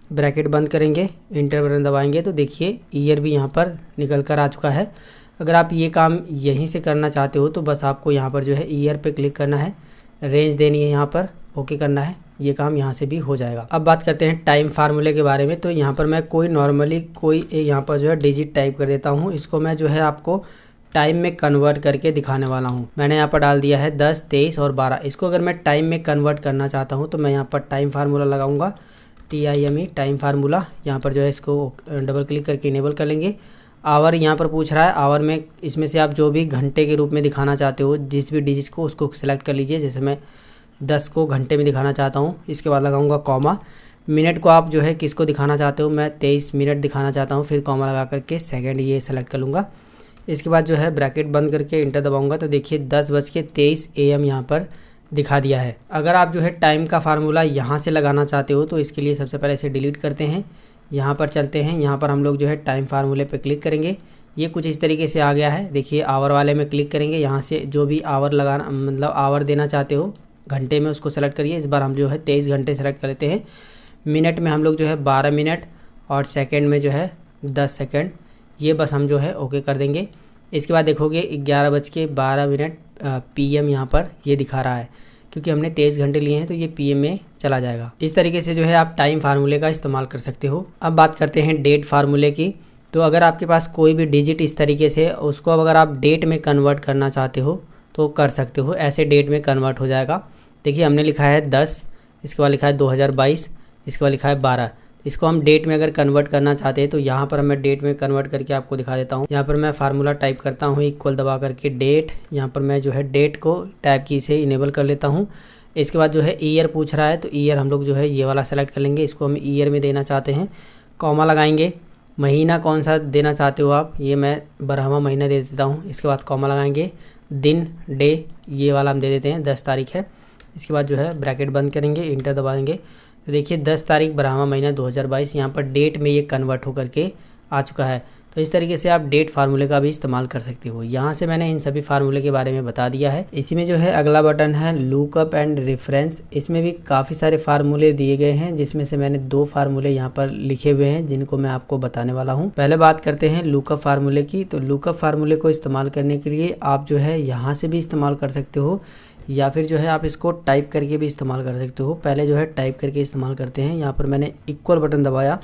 ब्रैकेट बंद करेंगे, इंटर बटन दबाएंगे तो देखिए ईयर भी यहाँ पर निकल कर आ चुका है। अगर आप ये काम यहीं से करना चाहते हो तो बस आपको यहाँ पर जो है ईयर पे क्लिक करना है, रेंज देनी है, यहाँ पर ओके करना है, ये काम यहाँ से भी हो जाएगा। अब बात करते हैं टाइम फार्मूले के बारे में। तो यहाँ पर मैं कोई नॉर्मली कोई यहाँ पर जो है डिजिट टाइप कर देता हूँ, इसको मैं जो है आपको टाइम में कन्वर्ट करके दिखाने वाला हूँ। मैंने यहाँ पर डाल दिया है 10, 23 और 12। इसको अगर मैं टाइम में कन्वर्ट करना चाहता हूँ तो मैं यहाँ पर टाइम फार्मूला लगाऊंगा, TIME टाइम फार्मूला। यहाँ पर जो है इसको डबल क्लिक करके इनेबल कर लेंगे। आवर यहाँ पर पूछ रहा है, आवर में इसमें से आप जो भी घंटे के रूप में दिखाना चाहते हो जिस भी डिजिट को उसको सिलेक्ट कर लीजिए। जैसे मैं 10 को घंटे में दिखाना चाहता हूँ, इसके बाद लगाऊंगा कॉमा। मिनट को आप जो है किसको दिखाना चाहते हो, मैं 23 मिनट दिखाना चाहता हूँ, फिर कॉमा लगा करके सेकंड ये सेलेक्ट कर लूँगा। इसके बाद जो है ब्रैकेट बंद करके इंटर दबाऊंगा तो देखिए 10:23 AM यहाँ पर दिखा दिया है। अगर आप जो है टाइम का फार्मूला यहाँ से लगाना चाहते हो तो इसके लिए सबसे पहले इसे डिलीट करते हैं, यहाँ पर चलते हैं। यहाँ पर हम लोग जो है टाइम फार्मूले पे क्लिक करेंगे, ये कुछ इस तरीके से आ गया है। देखिए आवर वाले में क्लिक करेंगे, यहाँ से जो भी आवर लगाना मतलब आवर देना चाहते हो घंटे में उसको सेलेक्ट करिए। इस बार हम जो है 23 घंटे सेलेक्ट कर लेते हैं। मिनट में हम लोग जो है 12 मिनट और सेकेंड में जो है 10 सेकेंड, ये बस हम जो है ओके कर देंगे। इसके बाद देखोगे 11:12 PM यहाँ पर ये दिखा रहा है, क्योंकि हमने 23 घंटे लिए हैं तो ये PM में चला जाएगा। इस तरीके से जो है आप टाइम फार्मूले का इस्तेमाल कर सकते हो। अब बात करते हैं डेट फार्मूले की। तो अगर आपके पास कोई भी डिजिट इस तरीके से, उसको अगर आप डेट में कन्वर्ट करना चाहते हो तो कर सकते हो, ऐसे डेट में कन्वर्ट हो जाएगा। देखिए हमने लिखा है 10, इसके बाद लिखा है 2022, इसके बाद लिखा है 12। इसको हम डेट में अगर कन्वर्ट करना चाहते हैं तो यहाँ पर मैं डेट में कन्वर्ट करके आपको दिखा देता हूँ। यहाँ पर मैं फार्मूला टाइप करता हूँ, इक्वल दबा करके डेट। यहाँ पर मैं जो है डेट को टैब की से इनेबल कर लेता हूँ। इसके बाद जो है ईयर पूछ रहा है, तो ईयर हम लोग जो है ये वाला सेलेक्ट कर लेंगे। इसको हम ईयर में देना चाहते हैं, कॉमा लगाएंगे। महीना कौन सा देना चाहते हो आप, ये मैं 12वां महीना दे देता हूँ। इसके बाद कॉमा लगाएंगे। दिन, डे, ये वाला हम दे देते हैं, 10 तारीख है। इसके बाद जो है ब्रैकेट बंद करेंगे, इंटर दबा देंगे। तो देखिए 10 तारीख 12वां महीना 2022 यहाँ पर डेट में ये कन्वर्ट होकर के आ चुका है। तो इस तरीके से आप डेट फार्मूले का भी इस्तेमाल कर सकते हो। यहाँ से मैंने इन सभी फार्मूले के बारे में बता दिया है। इसी में जो है अगला बटन है लुकअप एंड रेफरेंस। इसमें भी काफ़ी सारे फार्मूले दिए गए हैं, जिसमें से मैंने 2 फार्मूले यहाँ पर लिखे हुए हैं जिनको मैं आपको बताने वाला हूँ। पहले बात करते हैं लुकअप फार्मूले की। तो लुकअप फार्मूले को इस्तेमाल करने के लिए आप जो है यहाँ से भी इस्तेमाल कर सकते हो, या फिर जो है आप इसको टाइप करके भी इस्तेमाल कर सकते हो। पहले जो है टाइप करके इस्तेमाल करते हैं। यहाँ पर मैंने इक्वल बटन दबाया,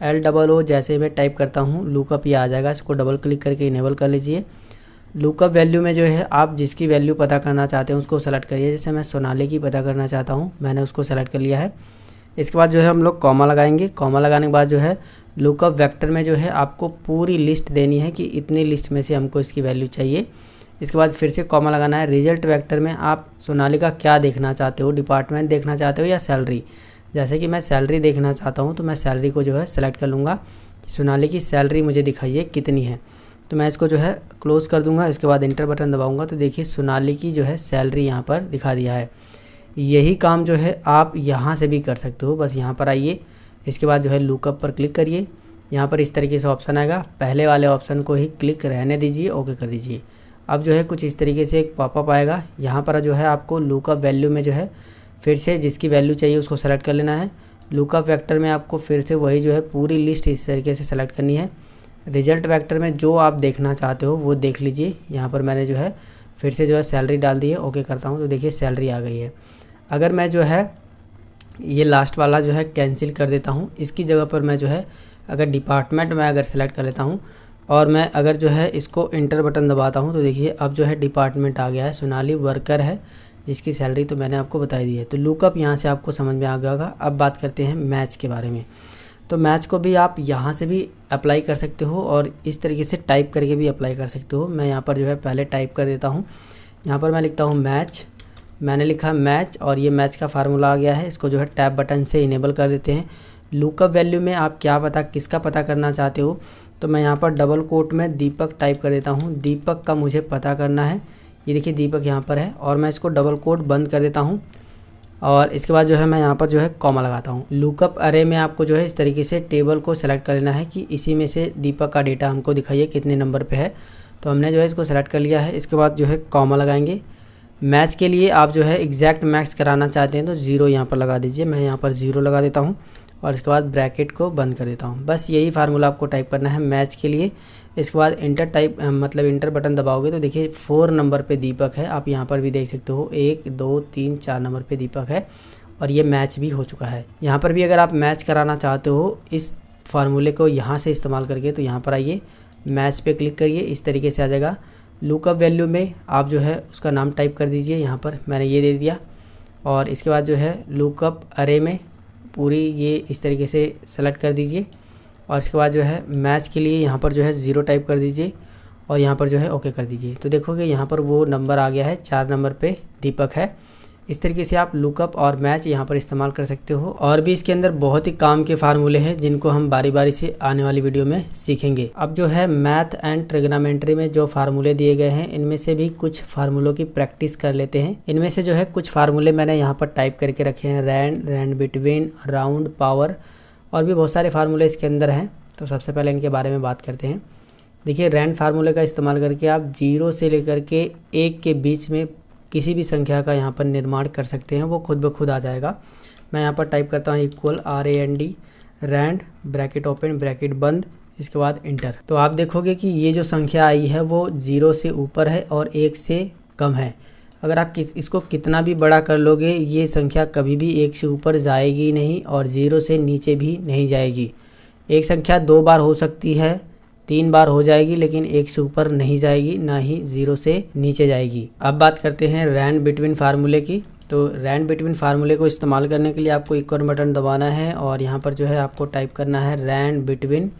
LOO जैसे मैं टाइप करता हूँ लुकअप ये आ जाएगा। इसको डबल क्लिक करके इनेबल कर लीजिए। लुकअप वैल्यू में जो है आप जिसकी वैल्यू पता करना चाहते हैं उसको सेलेक्ट करिए। जैसे मैं सोनाली की पता करना चाहता हूँ, मैंने उसको सेलेक्ट कर लिया है। इसके बाद जो है हम लोग कॉमा लगाएंगे। कॉमा लगाने के बाद जो है लुकअप वेक्टर में जो है आपको पूरी लिस्ट देनी है कि इतनी लिस्ट में से हमको इसकी वैल्यू चाहिए। इसके बाद फिर से कॉमा लगाना है। रिजल्ट वेक्टर में आप सोनाली का क्या देखना चाहते हो, डिपार्टमेंट देखना चाहते हो या सैलरी। जैसे कि मैं सैलरी देखना चाहता हूँ तो मैं सैलरी को जो है सेलेक्ट कर लूँगा। सोनाली की सैलरी मुझे दिखाइए कितनी है, तो मैं इसको जो है क्लोज़ कर दूँगा। इसके बाद इंटर बटन दबाऊँगा तो देखिए सोनाली की जो है सैलरी यहाँ पर दिखा दिया है। यही काम जो है आप यहाँ से भी कर सकते हो। बस यहाँ पर आइए, इसके बाद जो है लुकअप पर क्लिक करिए। यहाँ पर इस तरीके से ऑप्शन आएगा, पहले वाले ऑप्शन को ही क्लिक रहने दीजिए, ओके कर दीजिए। अब जो है कुछ इस तरीके से एक पॉपअप आएगा। यहाँ पर जो है आपको लुकअप वैल्यू में जो है फिर से जिसकी वैल्यू चाहिए उसको सेलेक्ट कर लेना है। लुकअप वेक्टर में आपको फिर से वही जो है पूरी लिस्ट इस तरीके से सेलेक्ट करनी है। रिजल्ट वेक्टर में जो आप देखना चाहते हो वो देख लीजिए। यहाँ पर मैंने जो है फिर से जो है सैलरी डाल दी है, ओके करता हूँ तो देखिए सैलरी आ गई है। अगर मैं जो है ये लास्ट वाला जो है कैंसिल कर देता हूँ, इसकी जगह पर मैं जो है अगर डिपार्टमेंट में अगर सेलेक्ट कर लेता हूँ और मैं अगर जो है इसको इंटर बटन दबाता हूँ तो देखिए अब जो है डिपार्टमेंट आ गया है। सोनाली वर्कर है जिसकी सैलरी तो मैंने आपको बताई दी है। तो लुकअप यहाँ से आपको समझ में आ गया होगा। अब बात करते हैं मैच के बारे में। तो मैच को भी आप यहाँ से भी अप्लाई कर सकते हो और इस तरीके से टाइप करके भी अप्लाई कर सकते हो। मैं यहाँ पर जो है पहले टाइप कर देता हूँ। यहाँ पर मैं लिखता हूँ मैच, मैंने लिखा मैच और ये मैच का फार्मूला आ गया है। इसको जो है टैब बटन से इनेबल कर देते हैं। लुकअप वैल्यू में आप किसका पता करना चाहते हो, तो मैं यहाँ पर डबल कोट में दीपक टाइप कर देता हूँ। दीपक का मुझे पता करना है। ये देखिए दीपक यहाँ पर है और मैं इसको डबल कोट बंद कर देता हूँ और इसके बाद जो है मैं यहाँ पर जो है कॉमा लगाता हूँ। लुकअप अरे में आपको जो है इस तरीके से टेबल को सेलेक्ट कर लेना है कि इसी में से दीपक का डेटा हमको दिखाइए कितने नंबर पे है। तो हमने जो है इसको सेलेक्ट कर लिया है। इसके बाद जो है कॉमा लगाएंगे। मैच के लिए आप जो है एग्जैक्ट मैच कराना चाहते हैं तो 0 यहाँ पर लगा दीजिए। मैं यहाँ पर 0 लगा देता हूँ और इसके बाद ब्रैकेट को बंद कर देता हूँ। बस यही फार्मूला आपको टाइप करना है मैच के लिए। इसके बाद इंटर बटन दबाओगे तो देखिए 4 नंबर पे दीपक है। आप यहाँ पर भी देख सकते हो 1 2 3 4 नंबर पे दीपक है और ये मैच भी हो चुका है। यहाँ पर भी अगर आप मैच कराना चाहते हो इस फार्मूले को यहाँ से इस्तेमाल करके तो यहाँ पर आइए, मैच पे क्लिक करिए, इस तरीके से आ जाएगा। लुकअप वैल्यू में आप जो है उसका नाम टाइप कर दीजिए। यहाँ पर मैंने ये दे दिया और इसके बाद जो है लुकअप अरे में पूरी ये इस तरीके से सेलेक्ट कर दीजिए और इसके बाद जो है मैच के लिए यहाँ पर जो है 0 टाइप कर दीजिए और यहाँ पर जो है ओके कर दीजिए। तो देखोगे यहाँ पर वो नंबर आ गया है, 4 नंबर पे दीपक है। इस तरीके से आप लुकअप और मैच यहाँ पर इस्तेमाल कर सकते हो। और भी इसके अंदर बहुत ही काम के फार्मूले हैं जिनको हम बारी बारी से आने वाली वीडियो में सीखेंगे। अब जो है मैथ एंड ट्रिग्नोमेट्री में जो फार्मूले दिए गए हैं इनमें से भी कुछ फार्मूलों की प्रैक्टिस कर लेते हैं। इनमें से जो है कुछ फार्मूले मैंने यहाँ पर टाइप करके रखे हैं, रैंड बिटवीन, राउंड, पावर और भी बहुत सारे फार्मूले इसके अंदर हैं। तो सबसे पहले इनके बारे में बात करते हैं। देखिए रैंड फार्मूले का इस्तेमाल करके आप 0 से लेकर के 1 के बीच में किसी भी संख्या का यहाँ पर निर्माण कर सकते हैं, वो खुद ब खुद आ जाएगा। मैं यहाँ पर टाइप करता हूँ equal RAND, rand, bracket open, bracket बंद, इसके बाद इंटर। तो आप देखोगे कि ये जो संख्या आई है वो 0 से ऊपर है और 1 से कम है। अगर आप इसको कितना भी बड़ा कर लोगे ये संख्या कभी भी 1 से ऊपर जाएगी नहीं और 0 से नीचे भी नहीं जाएगी। एक संख्या 2 बार हो सकती है, 3 बार हो जाएगी, लेकिन 1 से ऊपर नहीं जाएगी, ना ही 0 से नीचे जाएगी। अब बात करते हैं रैंड बिटवीन फार्मूले की। तो रैंड बिटवीन फार्मूले को इस्तेमाल करने के लिए आपको इक्वल बटन दबाना है और यहाँ पर जो है आपको टाइप करना है रैंड बिटवीन।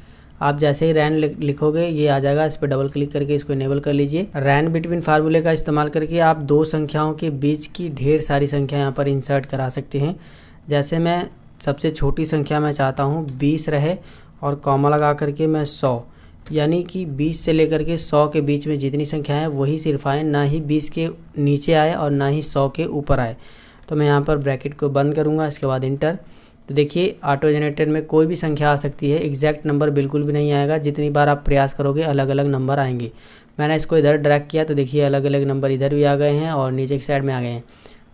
आप जैसे ही रैंड लिखोगे ये आ जाएगा, इस पर डबल क्लिक करके इसको इनेबल कर लीजिए। रैंड बिटवीन फार्मूले का इस्तेमाल करके आप दो संख्याओं के बीच की ढेर सारी संख्या यहाँ पर इंसर्ट करा सकते हैं। जैसे मैं सबसे छोटी संख्या मैं चाहता हूँ 20 रहे और कॉमा लगा करके मैं 100, यानी कि 20 से लेकर के 100 के बीच में जितनी संख्या है वही सिर्फ आए, ना ही 20 के नीचे आए और ना ही 100 के ऊपर आए। तो मैं यहाँ पर ब्रैकेट को बंद करूँगा, इसके बाद इंटर। तो देखिए ऑटो जनरेटर में कोई भी संख्या आ सकती है, एग्जैक्ट नंबर बिल्कुल भी नहीं आएगा। जितनी बार आप प्रयास करोगे अलग अलग नंबर आएंगे। मैंने इसको इधर ड्रैग किया तो देखिए अलग अलग नंबर इधर भी आ गए हैं और नीचे की साइड में आ गए हैं।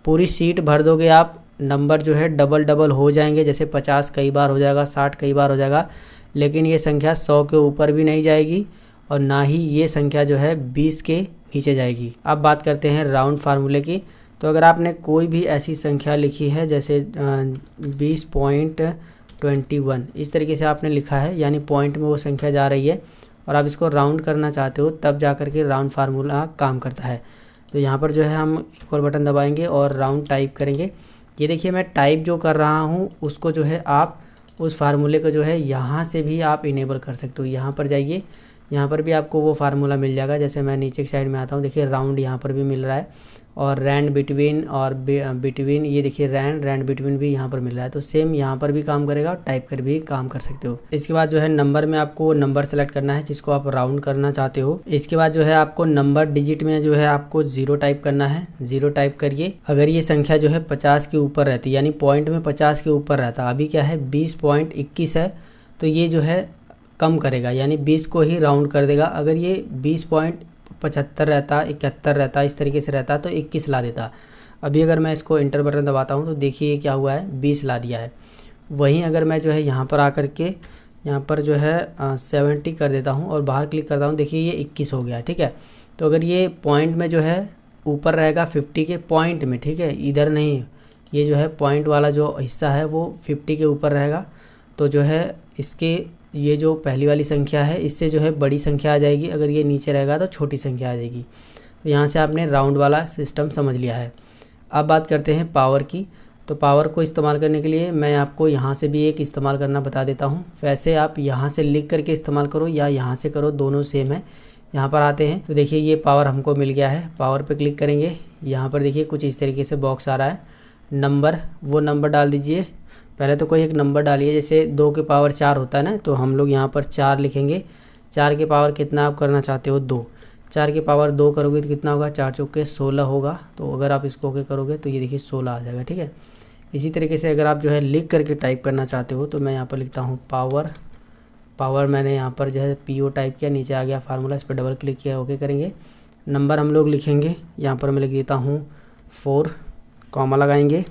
पूरी सीट भर दोगे आप, नंबर जो है डबल डबल हो जाएंगे। जैसे 50 कई बार हो जाएगा, 60 कई बार हो जाएगा, लेकिन ये संख्या 100 के ऊपर भी नहीं जाएगी और ना ही ये संख्या जो है 20 के नीचे जाएगी। अब बात करते हैं राउंड फार्मूले की। तो अगर आपने कोई भी ऐसी संख्या लिखी है जैसे 20.21, इस तरीके से आपने लिखा है, यानी पॉइंट में वो संख्या जा रही है और आप इसको राउंड करना चाहते हो, तब जा कर के राउंड फार्मूला काम करता है। तो यहाँ पर जो है हम इक्वल बटन दबाएंगे और राउंड टाइप करेंगे। ये देखिए मैं टाइप जो कर रहा हूँ उसको जो है आप उस फार्मूले को जो है यहाँ से भी आप इनेबल कर सकते हो। यहाँ पर जाइए, यहाँ पर भी आपको वो फार्मूला मिल जाएगा। जैसे मैं नीचे की साइड में आता हूँ, देखिए राउंड यहाँ पर भी मिल रहा है और रैंड बिटवीन और बिटवीन, ये देखिए रैंड बिटवीन भी यहाँ पर मिल रहा है। तो सेम यहाँ पर भी काम करेगा और टाइप कर भी काम कर सकते हो। इसके बाद जो है नंबर में आपको नंबर सेलेक्ट करना है जिसको आप राउंड करना चाहते हो। इसके बाद जो है आपको नंबर डिजिट में जो है आपको 0 टाइप करना है। 0 टाइप करिए। अगर ये संख्या जो है 50 के ऊपर रहती, यानी पॉइंट में 50 के ऊपर रहता, अभी क्या है 20.21 है, तो ये जो है कम करेगा, यानी 20 को ही राउंड कर देगा। अगर ये 20.75 रहता, 71 रहता, इस तरीके से रहता तो 21 ला देता। अभी अगर मैं इसको इंटर बटन दबाता हूँ तो देखिए क्या हुआ है, 20 ला दिया है। वहीं अगर मैं जो है यहाँ पर आकर के यहाँ पर जो है 70 कर देता हूँ और बाहर क्लिक करता हूँ, देखिए ये 21 हो गया। ठीक है, तो अगर ये पॉइंट में जो है ऊपर रहेगा 50 के पॉइंट में, ठीक है, इधर नहीं, ये जो है पॉइंट वाला जो हिस्सा है वो 50 के ऊपर रहेगा, तो जो है इसके ये जो पहली वाली संख्या है इससे जो है बड़ी संख्या आ जाएगी। अगर ये नीचे रहेगा तो छोटी संख्या आ जाएगी। तो यहाँ से आपने राउंड वाला सिस्टम समझ लिया है। अब बात करते हैं पावर की। तो पावर को इस्तेमाल करने के लिए मैं आपको यहाँ से भी एक इस्तेमाल करना बता देता हूँ। वैसे आप यहाँ से लिख करके इस्तेमाल करो या यहाँ से करो, दोनों सेम है। यहाँ पर आते हैं तो देखिए ये पावर हमको मिल गया है। पावर पे क्लिक करेंगे, यहाँ पर देखिए कुछ इस तरीके से बॉक्स आ रहा है। नंबर, वो नंबर डाल दीजिए। पहले तो कोई एक नंबर डालिए, जैसे 2 के पावर 4 होता है ना, तो हम लोग यहाँ पर 4 लिखेंगे। 4 के पावर कितना आप करना चाहते हो, 2। 4 के पावर 2 करोगे तो कितना होगा, 4 चौके 16 होगा। तो अगर आप इसको ओके करोगे तो ये देखिए 16 आ जाएगा। ठीक है, इसी तरीके से अगर आप जो है लिख करके टाइप करना चाहते हो तो मैं यहाँ पर लिखता हूँ पावर मैंने यहाँ पर जो है PO टाइप किया, नीचे आ गया फार्मूला, इस पर डबल क्लिक किया, ओके करेंगे। नंबर हम लोग लिखेंगे, यहाँ पर मैं लिख देता हूँ 4, कॉमा लगाएंगे,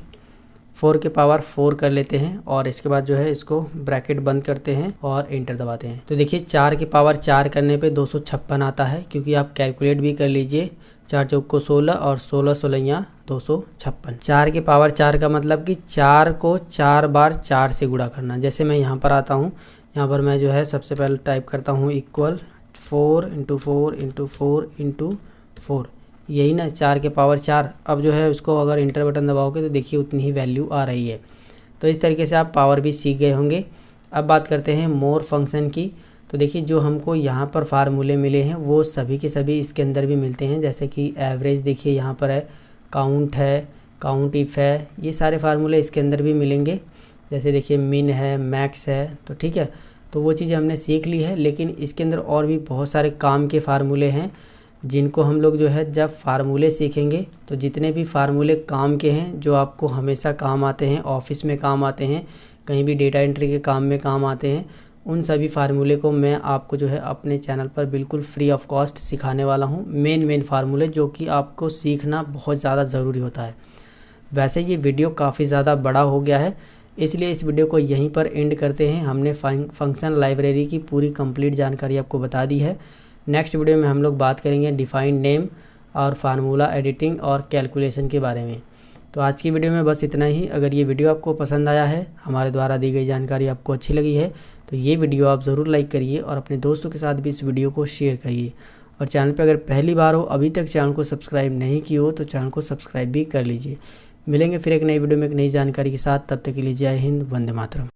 4 के पावर 4 कर लेते हैं और इसके बाद जो है इसको ब्रैकेट बंद करते हैं और इंटर दबाते हैं। तो देखिए 4 के पावर 4 करने पे 256 आता है, क्योंकि आप कैलकुलेट भी कर लीजिए, 4 चौक को 16 और 16 16 256। 4 के पावर 4 का मतलब कि 4 को 4 बार 4 से गुणा करना। जैसे मैं यहाँ पर आता हूँ, यहाँ पर मैं जो है सबसे पहले टाइप करता हूँ इक्वल 4 × 4 × 4 × 4, यही ना 4 के पावर 4। अब जो है उसको अगर इंटर बटन दबाओगे तो देखिए उतनी ही वैल्यू आ रही है। तो इस तरीके से आप पावर भी सीख गए होंगे। अब बात करते हैं मोर फंक्शन की। तो देखिए जो हमको यहाँ पर फार्मूले मिले हैं वो सभी के सभी इसके अंदर भी मिलते हैं। जैसे कि एवरेज देखिए यहाँ पर है, काउंट है, काउंट इफ है, ये सारे फार्मूले इसके अंदर भी मिलेंगे। जैसे देखिए मिन है, मैक्स है, तो ठीक है, तो वो चीज़ें हमने सीख ली है। लेकिन इसके अंदर और भी बहुत सारे काम के फार्मूले हैं जिनको हम लोग जो है जब फार्मूले सीखेंगे तो जितने भी फार्मूले काम के हैं जो आपको हमेशा काम आते हैं, ऑफिस में काम आते हैं, कहीं भी डेटा एंट्री के काम में काम आते हैं, उन सभी फार्मूले को मैं आपको जो है अपने चैनल पर बिल्कुल फ्री ऑफ कॉस्ट सिखाने वाला हूँ। मेन फार्मूले जो कि आपको सीखना बहुत ज़्यादा ज़रूरी होता है। वैसे ये वीडियो काफ़ी ज़्यादा बड़ा हो गया है, इसलिए इस वीडियो को यहीं पर एंड करते हैं। हमने फंक्शन लाइब्रेरी की पूरी कंप्लीट जानकारी आपको बता दी है। नेक्स्ट वीडियो में हम लोग बात करेंगे डिफाइंड नेम और फार्मूला एडिटिंग और कैलकुलेशन के बारे में। तो आज की वीडियो में बस इतना ही। अगर ये वीडियो आपको पसंद आया है, हमारे द्वारा दी गई जानकारी आपको अच्छी लगी है, तो ये वीडियो आप ज़रूर लाइक करिए और अपने दोस्तों के साथ भी इस वीडियो को शेयर करिए। और चैनल पर अगर पहली बार हो, अभी तक चैनल को सब्सक्राइब नहीं की हो, तो चैनल को सब्सक्राइब भी कर लीजिए। मिलेंगे फिर एक नई वीडियो में एक नई जानकारी के साथ। तब तक के लिए जय हिंद, वंदे मातरम।